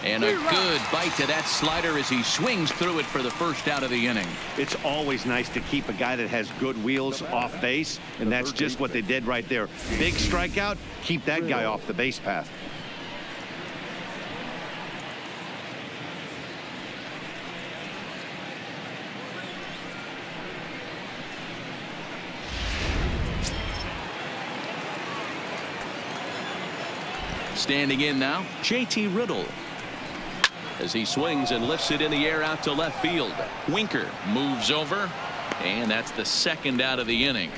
And a good bite to that slider as he swings through it for the first out of the inning. It's always nice to keep a guy that has good wheels off base, and that's just what they did right there. Big strikeout, keep that guy off the base path. Standing in now, JT Riddle. As he swings and lifts it in the air out to left field. Winker moves over, and that's the 2nd out of the inning.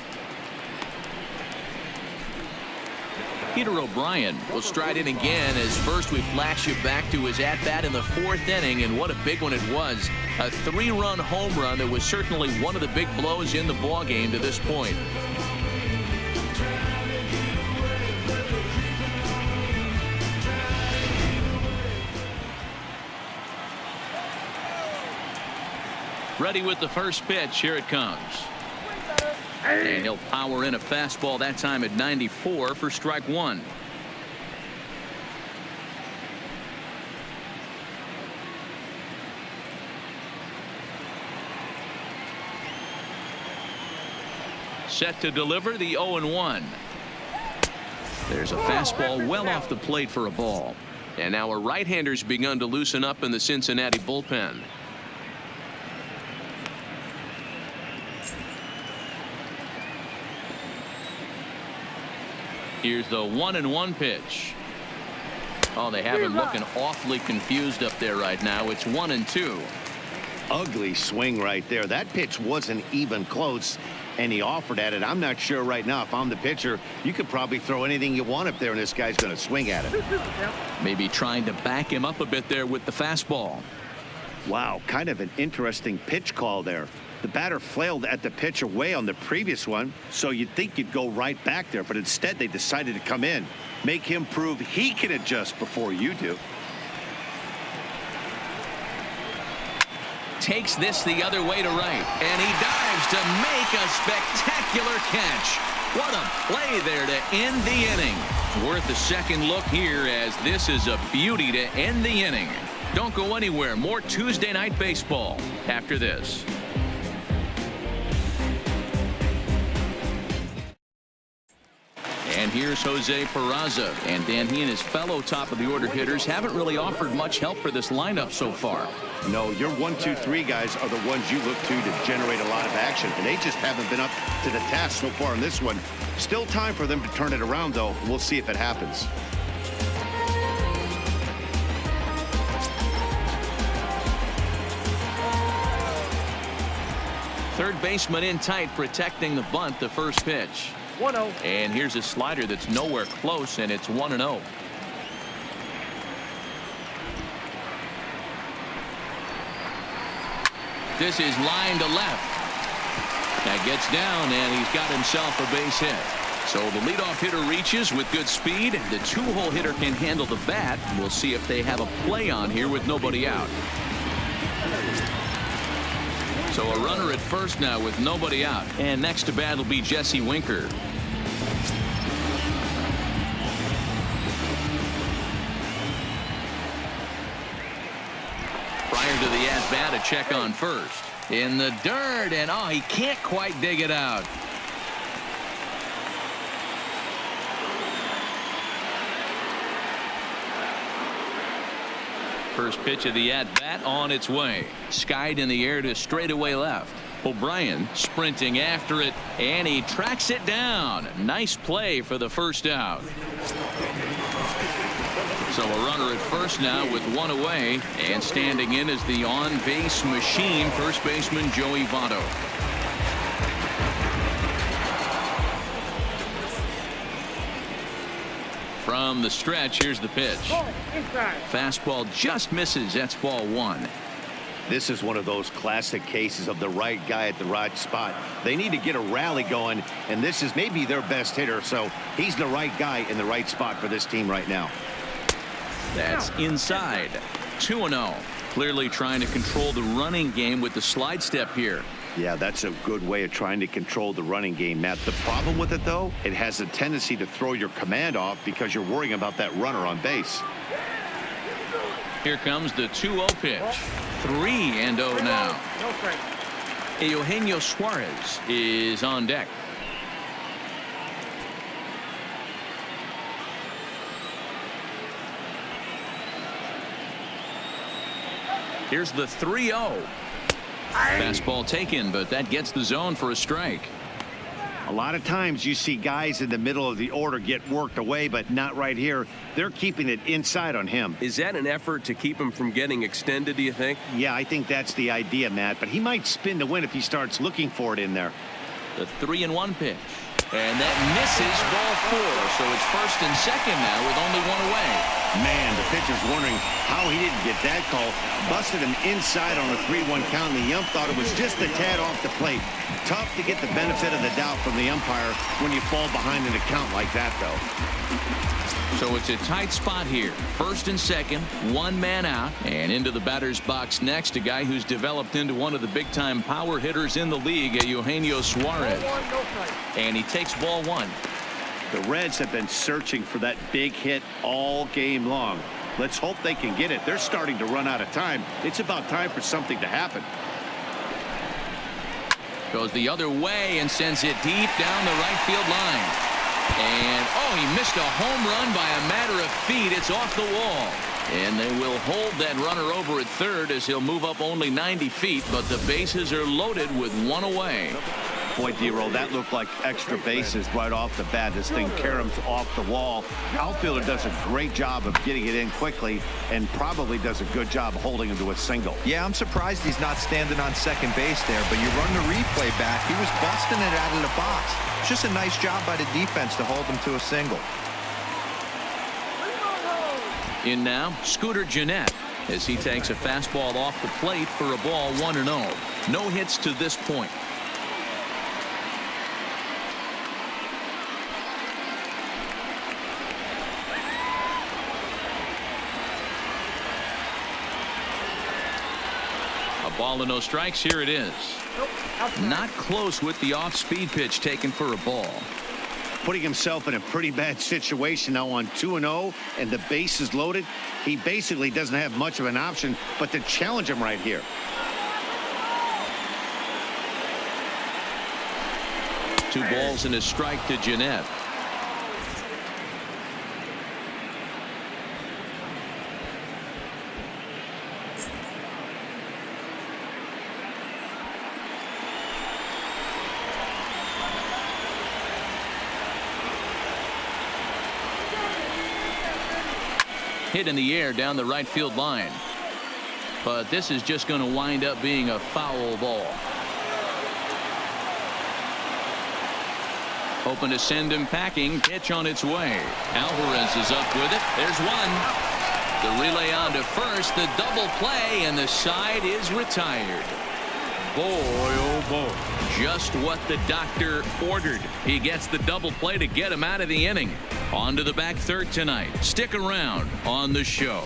Peter O'Brien will stride in again as first we flash you back to his at-bat in the 4th inning, and what a big one it was. A 3-run home run that was certainly one of the big blows in the ballgame to this point. Ready with the first pitch. Here it comes. And he'll power in a fastball that time at 94 for strike 1. Set to deliver the 0-1. There's a fastball well off the plate for a ball. And now a right-hander's begun to loosen up in the Cincinnati bullpen. Here's the 1-1 pitch. Oh, they have him looking awfully confused up there right now. It's 1-2. Ugly swing right there. That pitch wasn't even close, and he offered at it. I'm not sure right now if I'm the pitcher. You could probably throw anything you want up there, and this guy's going to swing at it. Maybe trying to back him up a bit there with the fastball. Wow, kind of an interesting pitch call there. The batter flailed at the pitch away on the previous one, so you'd think you'd go right back there, but instead they decided to come in, make him prove he can adjust before you do. Takes this the other way to right, and he dives to make a spectacular catch. What a play there to end the inning. Worth a second look here, as this is a beauty to end the inning. Don't go anywhere. More Tuesday Night Baseball after this. And here's Jose Peraza. And Dan, he and his fellow top-of-the-order hitters haven't really offered much help for this lineup so far. No, your 1, 2, 3 guys are the ones you look to generate a lot of action, and they just haven't been up to the task so far in this one. Still time for them to turn it around, though. We'll see if it happens. Third baseman in tight, protecting the bunt, the first pitch. 1-0. And here's a slider that's nowhere close, and it's 1-0. This is line to left. That gets down, and he's got himself a base hit. So the leadoff hitter reaches with good speed. The 2-hole hitter can handle the bat. We'll see if they have a play on here with nobody out. So a runner at first now with nobody out. And next to bat will be Jesse Winker. bat a check on first. In the dirt, and oh, he can't quite dig it out. First pitch of the at-bat on its way. Skied in the air to straightaway left. O'Brien sprinting after it, and he tracks it down. Nice play for the first out. So a runner at first now with one away, and standing in is the on-base machine, first baseman Joey Votto. From the stretch, here's the pitch. Fastball just misses. That's ball one. This is one of those classic cases of the right guy at the right spot. They need to get a rally going, and this is maybe their best hitter, so he's the right guy in the right spot for this team right now. That's inside. 2-0. Clearly trying to control the running game with the slide step here. Yeah, that's a good way of trying to control the running game, Matt. The problem with it, though, it has a tendency to throw your command off because you're worrying about that runner on base. Here comes the 2-0 pitch. 3-0 now. Eugenio Suarez is on deck. Here's the 3-0. Fastball taken, but that gets the zone for a strike. A lot of times you see guys in the middle of the order get worked away, but not right here. They're keeping it inside on him. Is that an effort to keep him from getting extended, do you think? Yeah, I think that's the idea, Matt, but he might spin to win if he starts looking for it in there. The 3-1 pitch. And that misses ball four. So it's first and second now with only one away. Man, the pitcher's wondering how he didn't get that call. Busted him inside on a 3-1 count, and the ump thought it was just a tad off the plate. Tough to get the benefit of the doubt from the umpire when you fall behind in a count like that, though. So it's a tight spot here. First and second, one man out, and into the batter's box next, a guy who's developed into one of the big-time power hitters in the league, Eugenio Suarez. And he takes ball one. The Reds have been searching for that big hit all game long. Let's hope they can get it. They're starting to run out of time. It's about time for something to happen. Goes the other way and sends it deep down the right field line. And, oh, he missed a home run by a matter of feet. It's off the wall. And they will hold that runner over at third as he'll move up only 90 feet, but the bases are loaded with one away. Boy, D-Roll, that looked like extra bases right off the bat. This thing caroms off the wall. Outfielder does a great job of getting it in quickly and probably does a good job holding him to a single. Yeah, I'm surprised he's not standing on second base there, but you run the replay back. He was busting it out of the box. It's just a nice job by the defense to hold him to a single. In now, Scooter Gennett as he takes a fastball off the plate for a ball 1-0. No hits to this point. Ball and no strikes. Here it is. Not close with the off-speed pitch taken for a ball. Putting himself in a pretty bad situation now on 2-0 and the base is loaded. He basically doesn't have much of an option but to challenge him right here. Two balls and a strike to Gennett. Hit in the air down the right field line. But this is just going to wind up being a foul ball. Hoping to send him packing. Pitch on its way. Alvarez is up with it. There's one. The relay on to first. The double play, and the side is retired. Boy, oh boy. Just what the doctor ordered. He gets the double play to get him out of the inning. On to the back third tonight. Stick around on the show.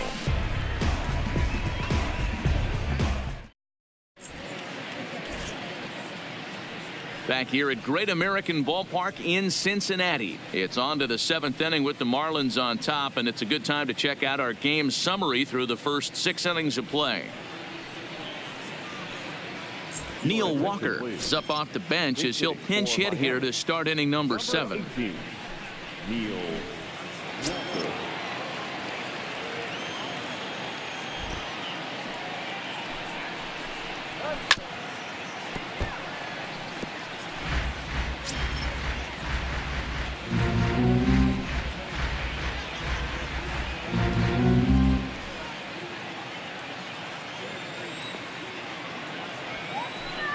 Back here at Great American Ballpark in Cincinnati. It's on to the seventh inning with the Marlins on top, and it's a good time to check out our game summary through the first 6 innings of play. Neil Walker is up off the bench as he'll pinch hit here to start inning number 7. Neil Walker.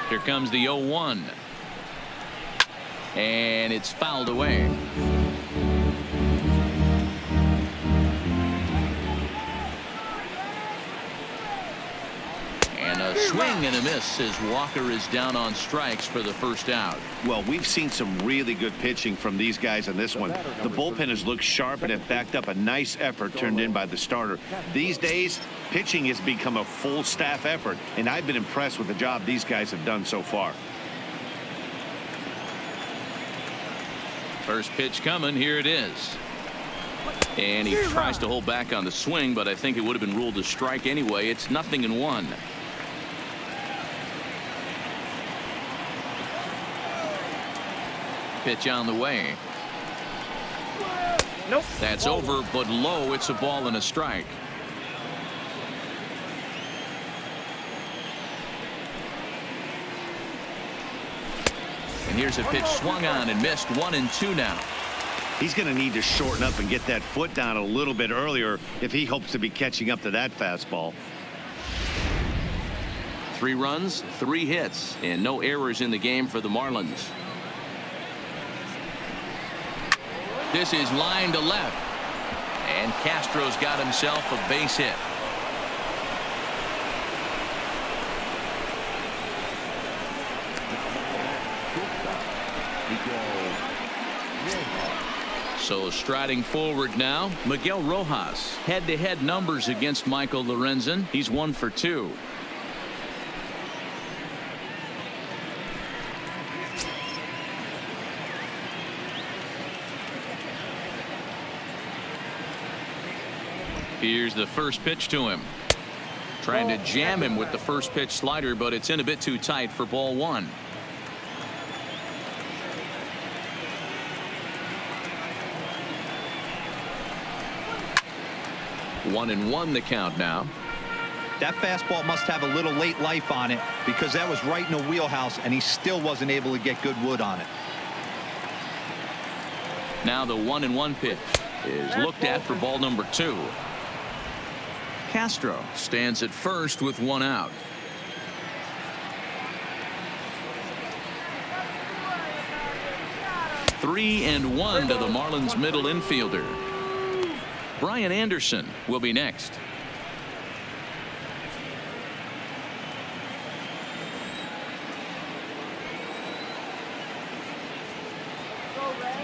Here comes the 0-1. And it's fouled away. And a swing and a miss as Walker is down on strikes for the first out. Well, we've seen some really good pitching from these guys on this one. The bullpen has looked sharp and have backed up a nice effort turned in by the starter. These days, pitching has become a full staff effort, and I've been impressed with the job these guys have done so far. First pitch coming. Here it is. And he tries to hold back on the swing, but I think it would have been ruled a strike anyway. It's 0-1. Pitch on the way. Nope. That's over, but low. It's a ball and a strike. And here's a pitch swung on and missed. 1-2 now. He's going to need to shorten up and get that foot down a little bit earlier if he hopes to be catching up to that fastball. 3 runs, 3 hits, and no errors in the game for the Marlins. This is line to left. And Castro's got himself a base hit. So striding forward now, Miguel Rojas. Head-to-head numbers against Michael Lorenzen. He's 1 for 2. Here's the first pitch to him. Trying to jam him with the first pitch slider, but it's in a bit too tight for ball 1. One and one the count now. That fastball must have a little late life on it because that was right in the wheelhouse and he still wasn't able to get good wood on it. Now the 1-1 pitch is looked at for ball number 2. Castro stands at first with 1 out. Three and 1 to the Marlins middle infielder. Brian Anderson will be next.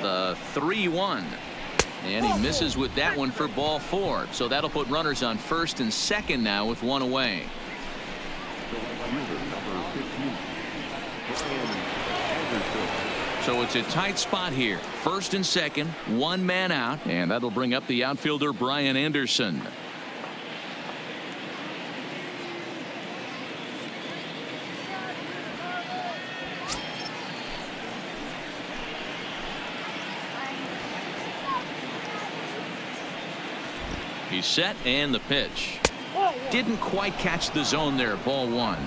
The 3-1. And he misses with that one for ball 4. So that'll put runners on first and second now with 1 away. So it's a tight spot here. First and second, 1 man out, and that'll bring up the outfielder Brian Anderson. He's set, and the pitch didn't quite catch the zone there. Ball 1.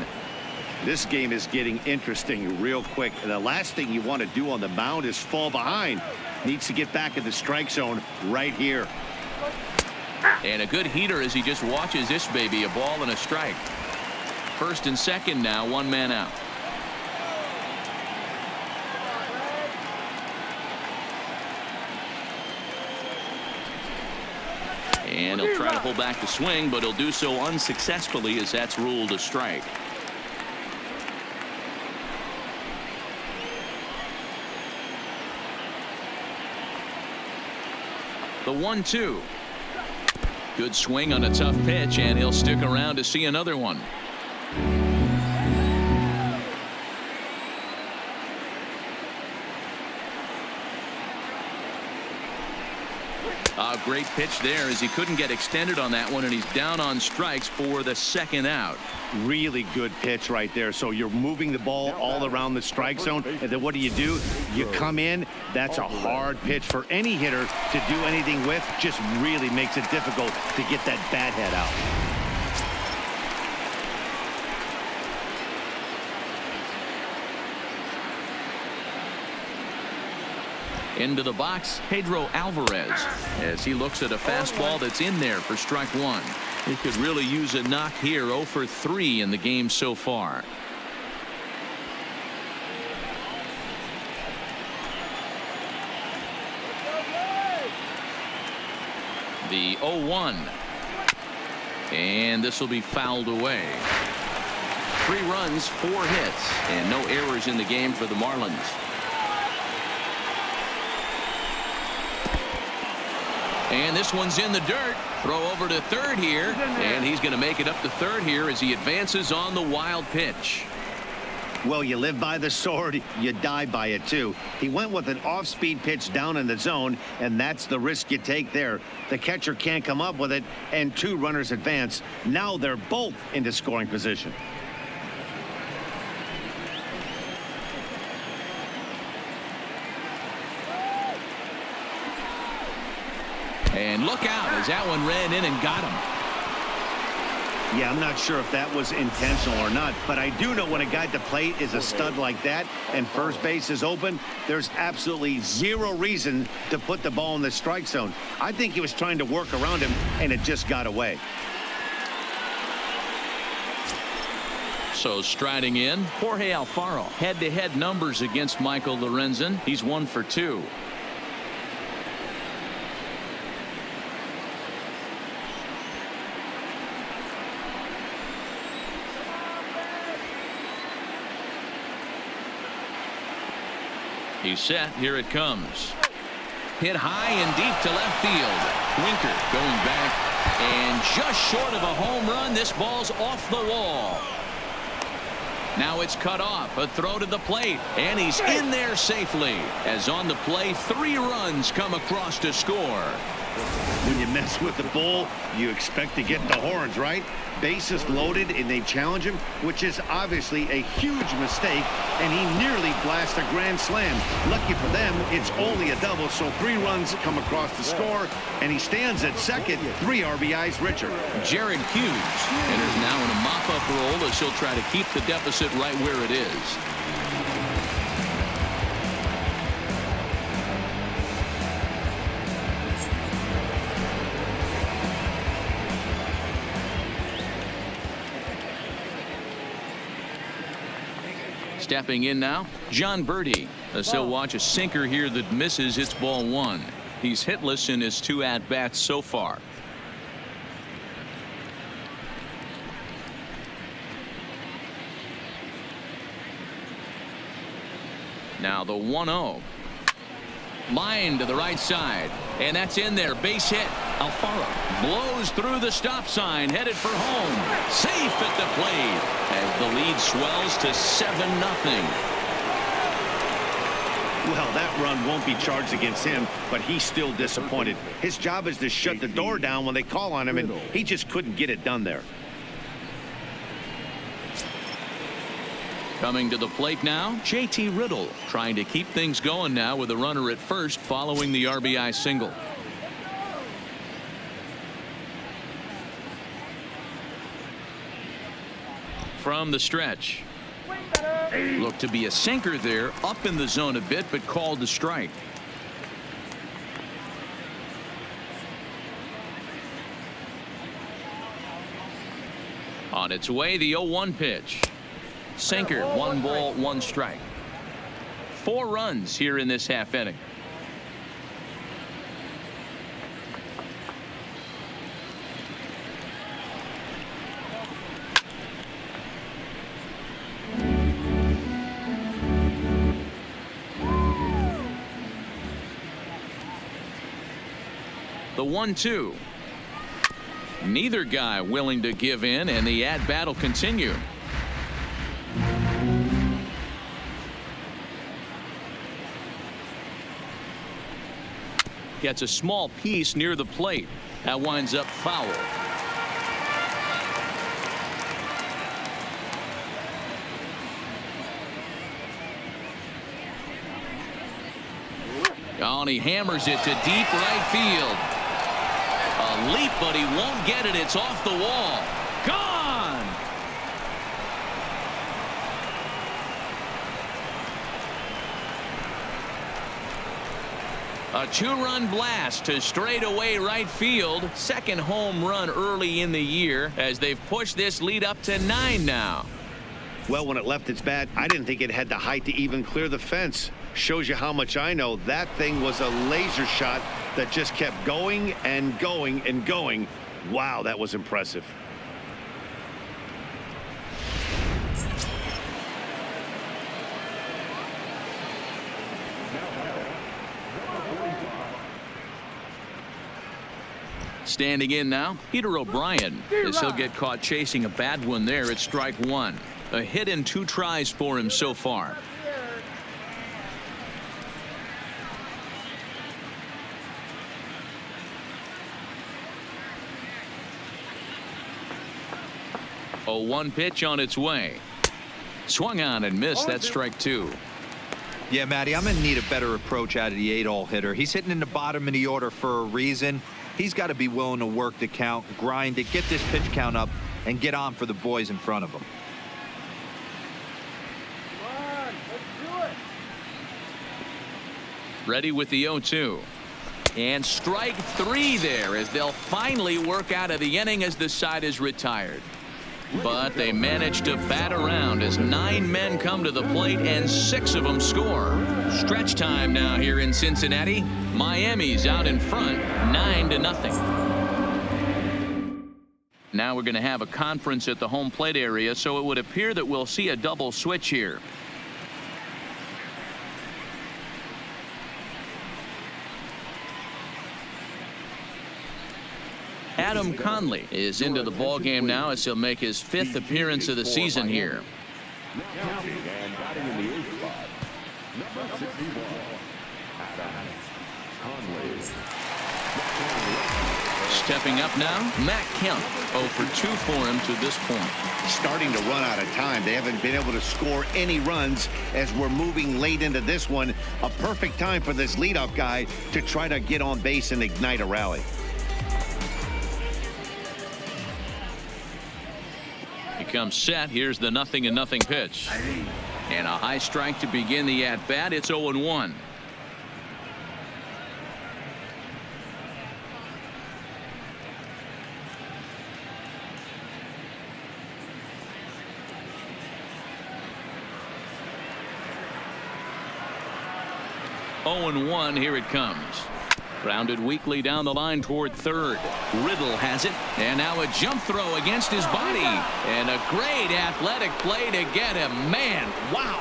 This game is getting interesting real quick. And the last thing you want to do on the mound is fall behind. Needs to get back in the strike zone right here. And a good heater as he just watches this baby. A ball and a strike. First and second now, 1 man out. And he'll try to pull back the swing, but he'll do so unsuccessfully as that's ruled a strike. The 1-2. Good swing on a tough pitch, and he'll stick around to see another one. A great pitch there as he couldn't get extended on that one, and he's down on strikes for the second out. Really good pitch right there. So you're moving the ball all around the strike zone, and then what do? You come in. That's a hard pitch for any hitter to do anything with. Just really makes it difficult to get that bat head out. Into the box, Pedro Alvarez, as he looks at a fastball that's in there for strike one. He could really use a knock here. 0 for 3 in the game so far. The 0-1. And this will be fouled away. 3 runs, 4 hits, and no errors in the game for the Marlins. And this one's in the dirt. Throw over to third here, and he's going to make it up to third here as he advances on the wild pitch. Well, you live by the sword, you die by it too. He went with an off-speed pitch down in the zone, and that's the risk you take there. The catcher can't come up with it, and 2 runners advance. Now they're both into scoring position. And look out as that one ran in and got him. Yeah, I'm not sure if that was intentional or not, but I do know when a guy at the plate is a stud like that and first base is open, there's absolutely 0 reason to put the ball in the strike zone. I think he was trying to work around him, and it just got away. So striding in, Jorge Alfaro. Head-to-head numbers against Michael Lorenzen. He's 1 for 2. He's set. Here it comes. Hit high and deep to left field. Winker going back, and just short of a home run. This ball's off the wall. Now it's cut off. A throw to the plate, and he's in there safely. As on the play, 3 runs come across to score. When you mess with the bull, you expect to get the horns, right? Bases loaded, and they challenge him, which is obviously a huge mistake, and he nearly blasts a grand slam. Lucky for them, it's only a double, so 3 runs come across the score, and he stands at second, 3 RBIs richer. Jared Hughes enters now in a mop-up role as he'll try to keep the deficit right where it is. Stepping in now, John Birdie, as he'll watch a sinker here that misses. It's ball 1. He's hitless in his 2 at-bats so far. Now the 1-0. Line to the right side, and that's in there. Base hit. Alfaro blows through the stop sign, headed for home. Safe at the plate as the lead swells to 7-0. Well, that run won't be charged against him, but he's still disappointed. His job is to shut the door down when they call on him, and he just couldn't get it done there. Coming to the plate now, JT Riddle trying to keep things going now with a runner at first following the RBI single. From the stretch. Looked to be a sinker there, up in the zone a bit, but called to strike. On its way, the 0-1 pitch. Sinker, 1 ball, 1 strike. 4 runs here in this half inning. The 1-2. Neither guy willing to give in, and the at-bat will continue. gets a small piece near the plate. That winds up foul. Oh, and he hammers it to deep right field. A leap, but he won't get it. It's off the wall. Gone! A two-run blast to straightaway right field. Second home run early in the year as they've pushed this lead up to 9 now. Well, when it left its bat, I didn't think it had the height to even clear the fence. Shows you how much I know. That thing was a laser shot that just kept going and going and going. Wow, that was impressive. Standing in now, Peter O'Brien, as he'll get caught chasing a bad one there at strike 1. A hit in 2 tries for him so far. A 1 pitch on its way. Swung on and missed. That's strike 2. Yeah, Matty, I'm going to need a better approach out of the 8-hole hitter. He's hitting in the bottom of the order for a reason. He's got to be willing to work the count, grind it, get this pitch count up, and get on for the boys in front of him. Ready with the 0-2. And strike 3 there as they'll finally work out of the inning as the side is retired. But they manage to bat around as 9 men come to the plate and 6 of them score. Stretch time now here in Cincinnati. Miami's out in front 9-0. Now we're going to have a conference at the home plate area, so it would appear that we'll see a double switch here. Adam Conley is into the ball game now as he'll make his 5th appearance of the season here. And batting in the 8th spot, number 61, Adam Conley. Stepping up now, Matt Kemp. 0 for 2 for him to this point. Starting to run out of time. They haven't been able to score any runs as we're moving late into this one. A perfect time for this leadoff guy to try to get on base and ignite a rally. He comes set. Here's the 0-0 pitch. And a high strike to begin the at-bat. It's 0-1. Here it comes. Grounded weakly down the line toward third. Riddle has it, and now a jump throw against his body, and a great athletic play to get him. Man, wow.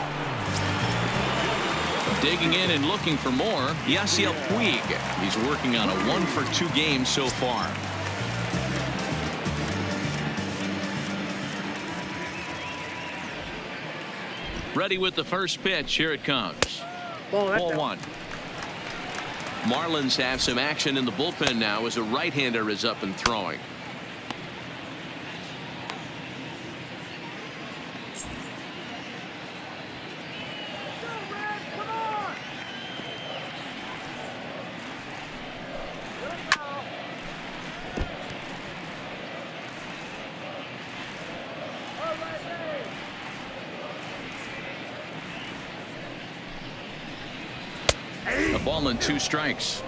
Digging in and looking for more, Yasiel Puig. He's working on a 1 for 2 game so far. Ready with the first pitch. Here it comes. Ball 1. Marlins have some action in the bullpen now as a right-hander is up and throwing. A ball and 2 strikes.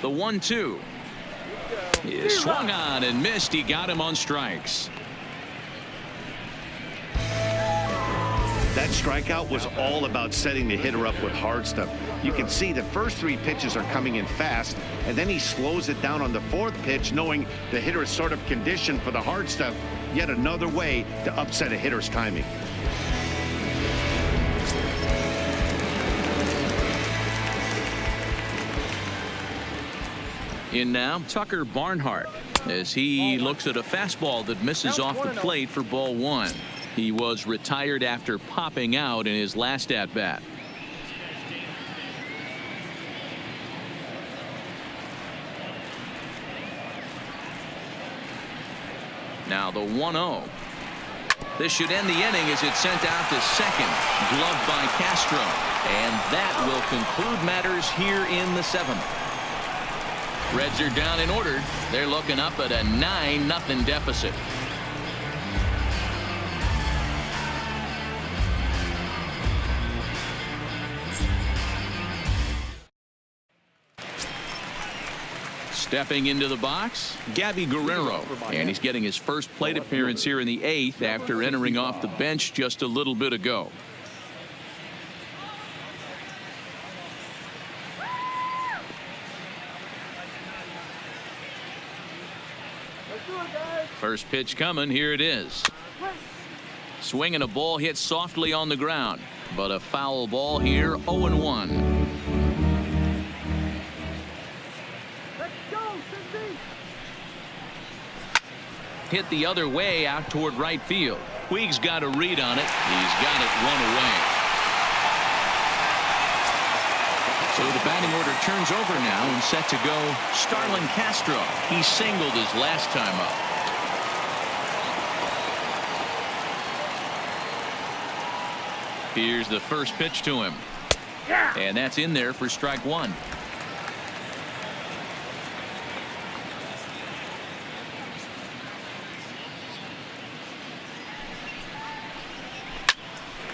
The 1-2 is swung on and missed. He got him on strikes. That strikeout was all about setting the hitter up with hard stuff. You can see the first 3 pitches are coming in fast, and then he slows it down on the 4th pitch, knowing the hitter is sort of conditioned for the hard stuff. Yet another way to upset a hitter's timing. In now, Tucker Barnhart, as he looks at a fastball that misses off the plate for ball one. He was retired after popping out in his last at bat. Now the 1-0. This should end the inning as it's sent out to second. Gloved by Castro. And that will conclude matters here in the seventh. Reds are down in order. They're looking up at a 9-0 deficit. Stepping into the box, Gabby Guerrero, and he's getting his first plate appearance here in the eighth after entering off the bench just a little bit ago. First pitch coming. Here it is. Swinging a ball hit softly on the ground, but a foul ball here. 0-1. Hit the other way out toward right field. Puig's got a read on it. He's got it one away. So the batting order turns over now and set to go Starlin Castro. He singled his last time up. Here's the first pitch to him. And that's in there for strike one.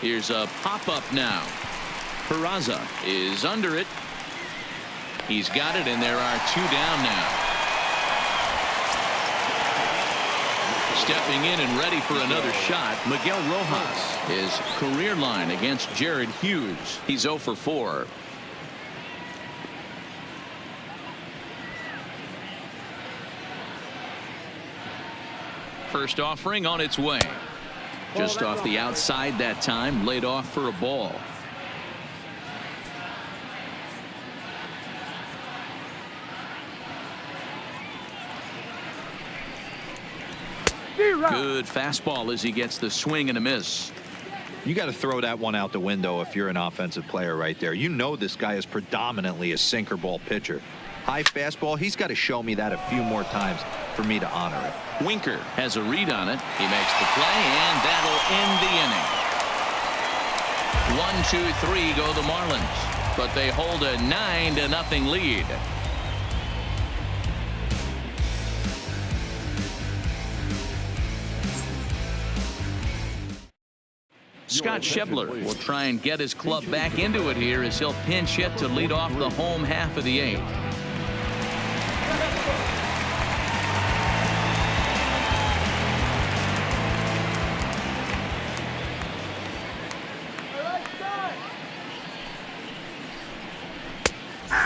Here's a pop-up now. Peraza is under it. He's got it, and there are two down now. Stepping in and ready for another shot, Miguel Rojas. His career line against Jared Hughes. He's 0 for 4. First offering on its way. Just off the outside that time, laid off for a ball. Good fastball as he gets the swing and a miss. You got to throw that one out the window if you're an offensive player right there. You know this guy is predominantly a sinker ball pitcher. High fastball, he's got to show me that a few more times for me to honor it. Winker has a read on it. He makes the play, and that'll end the inning. 1, 2, 3 go the Marlins, but they hold a 9-0 lead. Scott Schebler will try and get his club back into it here as he'll pinch hit to lead off the home half of the eighth.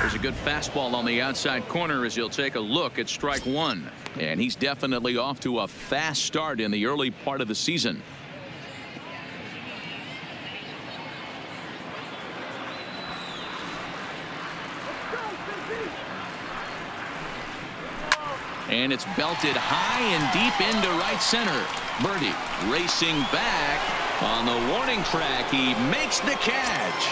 There's a good fastball on the outside corner as he'll take a look at strike one. And he's definitely off to a fast start in the early part of the season. And it's belted high and deep into right center. Birdie racing back on the warning track. He makes the catch.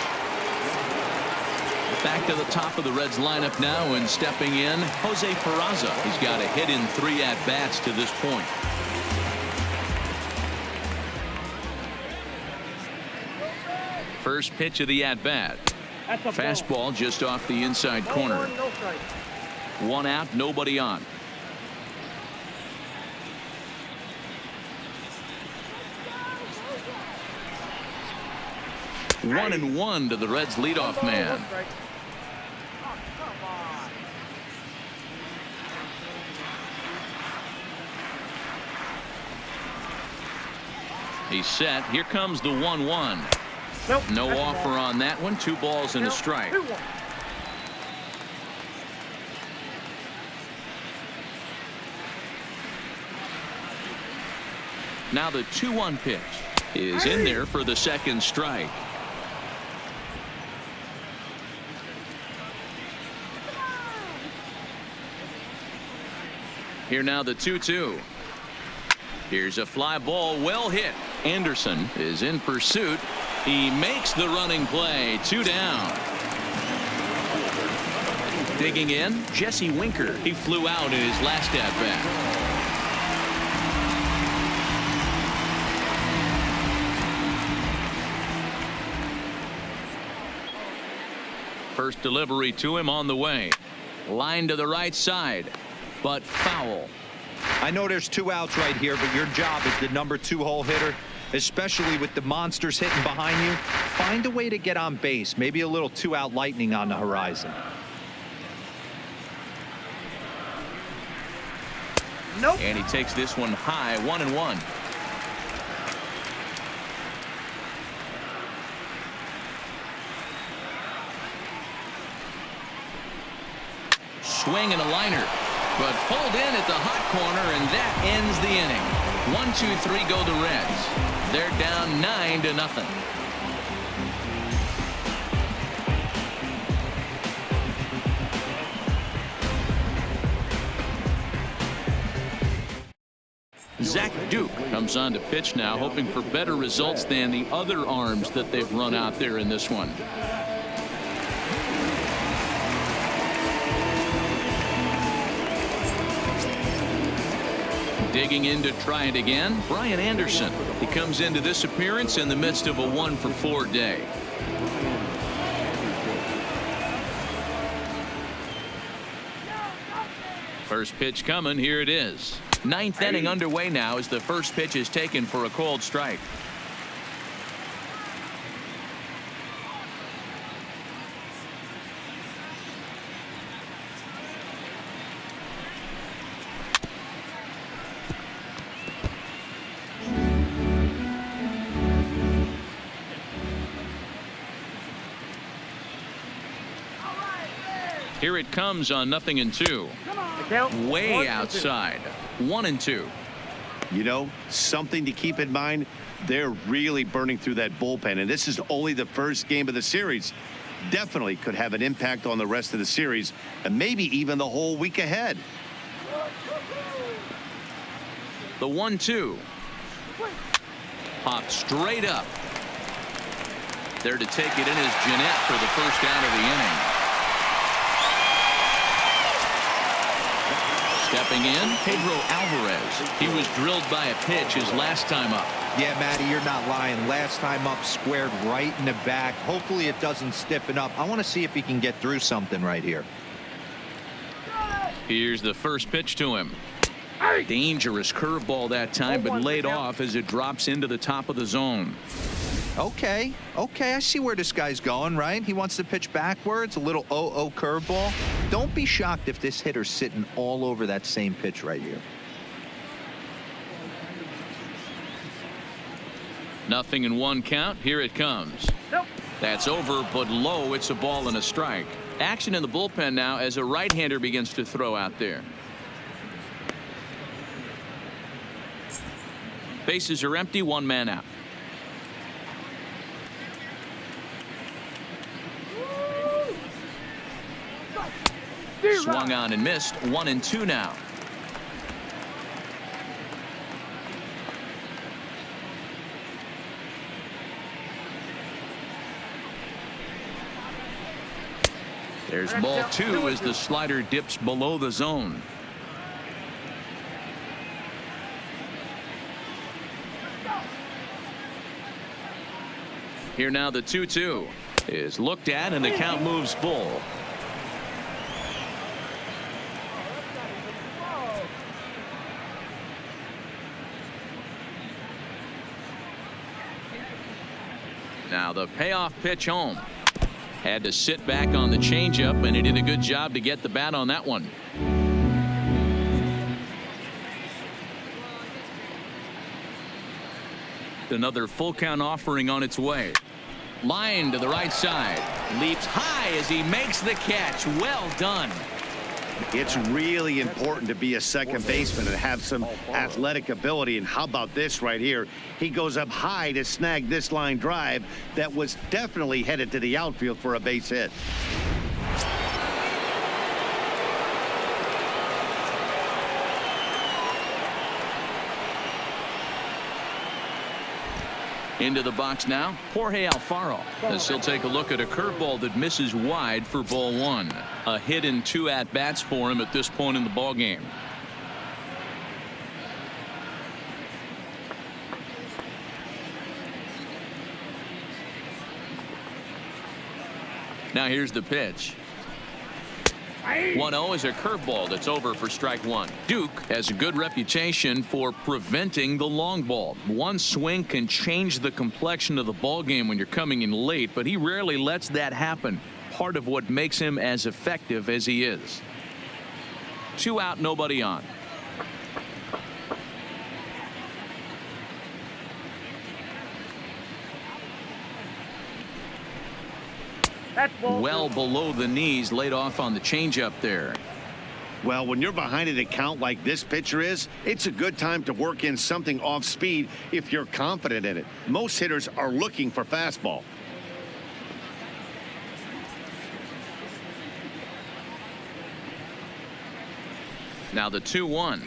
Back to the top of the Reds lineup now, and stepping in, Jose Peraza. He's got a hit in 3 at-bats to this point. First pitch of the at-bat. Fastball just off the inside corner. 1 out, nobody on. One and 1 to the Reds leadoff man. He's set. Here comes the 1-1. No offer on that one. 2 balls and a strike. Now the 2-1 pitch is in there for the second strike. Here now the 2-2. Here's a fly ball, well hit. Anderson is in pursuit. He makes the running play. 2 down. Digging in, Jesse Winker. He flew out in his last at bat. First delivery to him on the way. Line to the right side, but foul. I know there's 2 outs right here, but your job as the number 2 hole hitter, especially with the monsters hitting behind you, find a way to get on base. Maybe a little 2-out lightning on the horizon. Nope. And he takes this one high, 1-1. Swing and a liner, but pulled in at the hot corner, and that ends the inning. 1-2-3 go the Reds. They're down 9-0. Zach Duke comes on to pitch now, hoping for better results than the other arms that they've run out there in this one. Digging in to try it again, Brian Anderson. He comes into this appearance in the midst of a 1-for-4 day. First pitch coming. Here it is. 9th inning underway now as the first pitch is taken for a called strike. Here it comes on 0-2. Way outside. 1-2. You know, something to keep in mind. They're really burning through that bullpen, and this is only the first game of the series. Definitely could have an impact on the rest of the series, and maybe even the whole week ahead. The 1-2. Popped straight up. There to take it in is Jeanette for the first out of the inning. Stepping in, Pedro Alvarez. He was drilled by a pitch his last time up. Yeah, Matty, you're not lying. Last time up, squared right in the back. Hopefully it doesn't stiffen up. I want to see if he can get through something right here. Here's the first pitch to him. Dangerous curveball that time, but laid off as it drops into the top of the zone. Okay, I see where this guy's going, right? He wants to pitch backwards, a little 0-0 curveball. Don't be shocked if this hitter's sitting all over that same pitch right here. 0-1 count. Here it comes. That's over, but low. It's a ball and a strike. Action in the bullpen now as a right-hander begins to throw out there. Bases are empty. 1 man out. Swung on and missed. 1-2 now. There's ball 2 as the slider dips below the zone. Here now the 2-2 is looked at, and the count moves full. Now the payoff pitch home. Had to sit back on the changeup, and he did a good job to get the bat on that one. Another full count offering on its way. Line to the right side. Leaps high as he makes the catch. Well done. It's really important to be a second baseman and have some athletic ability. And how about this right here? He goes up high to snag this line drive that was definitely headed to the outfield for a base hit. Into the box now, Jorge Alfaro, as he'll take a look at a curveball that misses wide for ball one. A hit and 2 at-bats for him at this point in the ball game. Now here's the pitch. 1-0 is a curveball that's over for strike one. Duke has a good reputation for preventing the long ball. One swing can change the complexion of the ball game when you're coming in late, but he rarely lets that happen. Part of what makes him as effective as he is. 2 out, nobody on. Well below the knees, laid off on the changeup there. Well, when you're behind an account like this pitcher is, it's a good time to work in something off speed if you're confident in it. Most hitters are looking for fastball. Now the 2-1.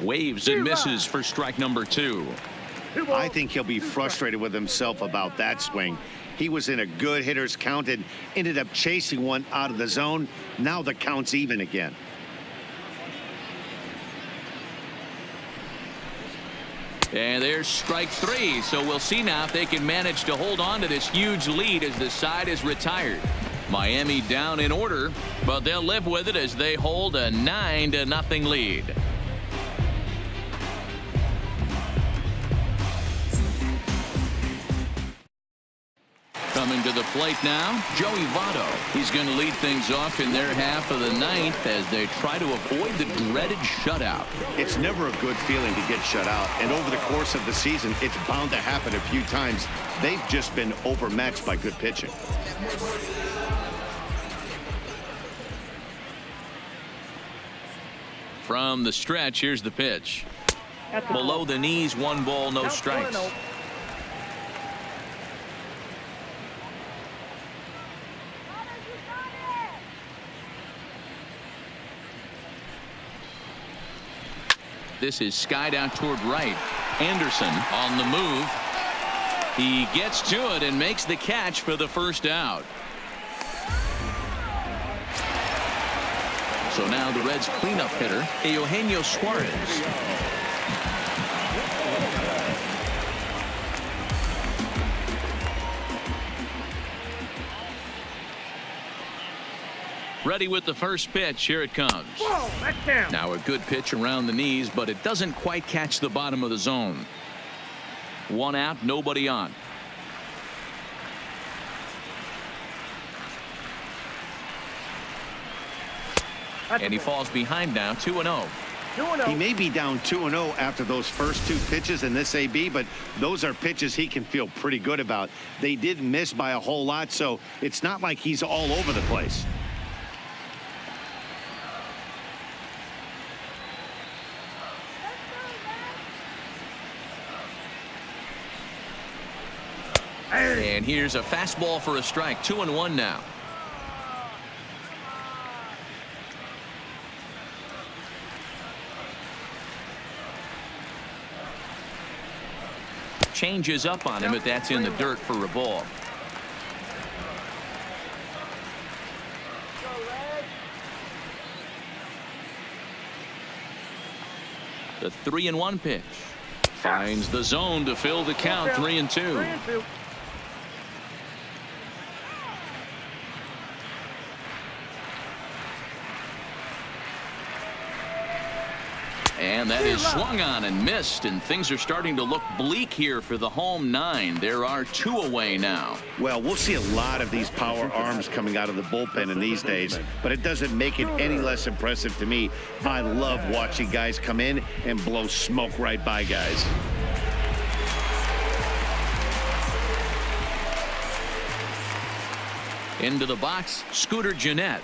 Waves and misses for strike number 2. I think he'll be frustrated with himself about that swing. He was in a good hitter's count and ended up chasing one out of the zone. Now the count's even again. And there's strike 3. So we'll see now if they can manage to hold on to this huge lead as the side is retired. Miami down in order, but they'll live with it as they hold a 9-0 lead. Coming to the plate now, Joey Votto. He's going to lead things off in their half of the ninth as they try to avoid the dreaded shutout. It's never a good feeling to get shut out, and over the course of the season, it's bound to happen a few times. They've just been overmatched by good pitching. From the stretch, here's the pitch. Below the knees, 1 ball, no strikes. This is skied out toward right. Anderson on the move. He gets to it and makes the catch for the first out. So now the Reds cleanup hitter, Eugenio Suarez. Ready with the first pitch. Here it comes. Whoa, that's down. Now a good pitch around the knees, but it doesn't quite catch the bottom of the zone. 1 out, nobody on. And he falls behind now, 2-0. He may be down 2-0 after those first 2 pitches in this AB, but those are pitches he can feel pretty good about. They did miss by a whole lot, so it's not like he's all over the place. And here's a fastball for a strike. 2-1 now. Changes up on him, but that's in the dirt for a ball. The 3-1 pitch. Finds the zone to fill the count. 3-2. And that is swung on and missed, and things are starting to look bleak here for the home 9. There are 2 away now. Well, we'll see a lot of these power arms coming out of the bullpen in these days, but it doesn't make it any less impressive to me. I love watching guys come in and blow smoke right by guys. Into the box, Scooter Gennett.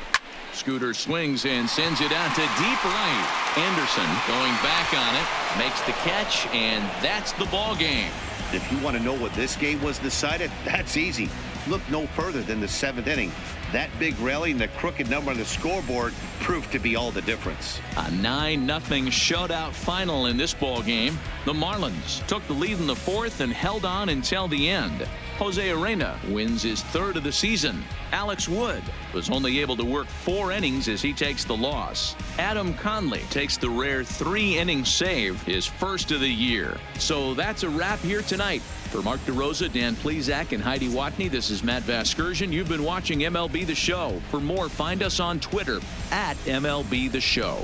Scooter swings and sends it out to deep right. Anderson going back on it, makes the catch, and that's the ball game. If you want to know what this game was decided, that's easy. look no further than the 7th inning. That big rally and the crooked number on the scoreboard proved to be all the difference. A 9-0 shutout final in this ball game. The Marlins took the lead in the 4th and held on until the end. Jose Arena wins his 3rd of the season. Alex Wood was only able to work 4 innings as he takes the loss. Adam Conley takes the rare 3-inning save, his 1st of the year. So that's a wrap here tonight. For Mark DeRosa, Dan Plesac, and Heidi Watney, this is Matt Vasgersian. You've been watching MLB The Show. For more, find us on Twitter @MLB The Show.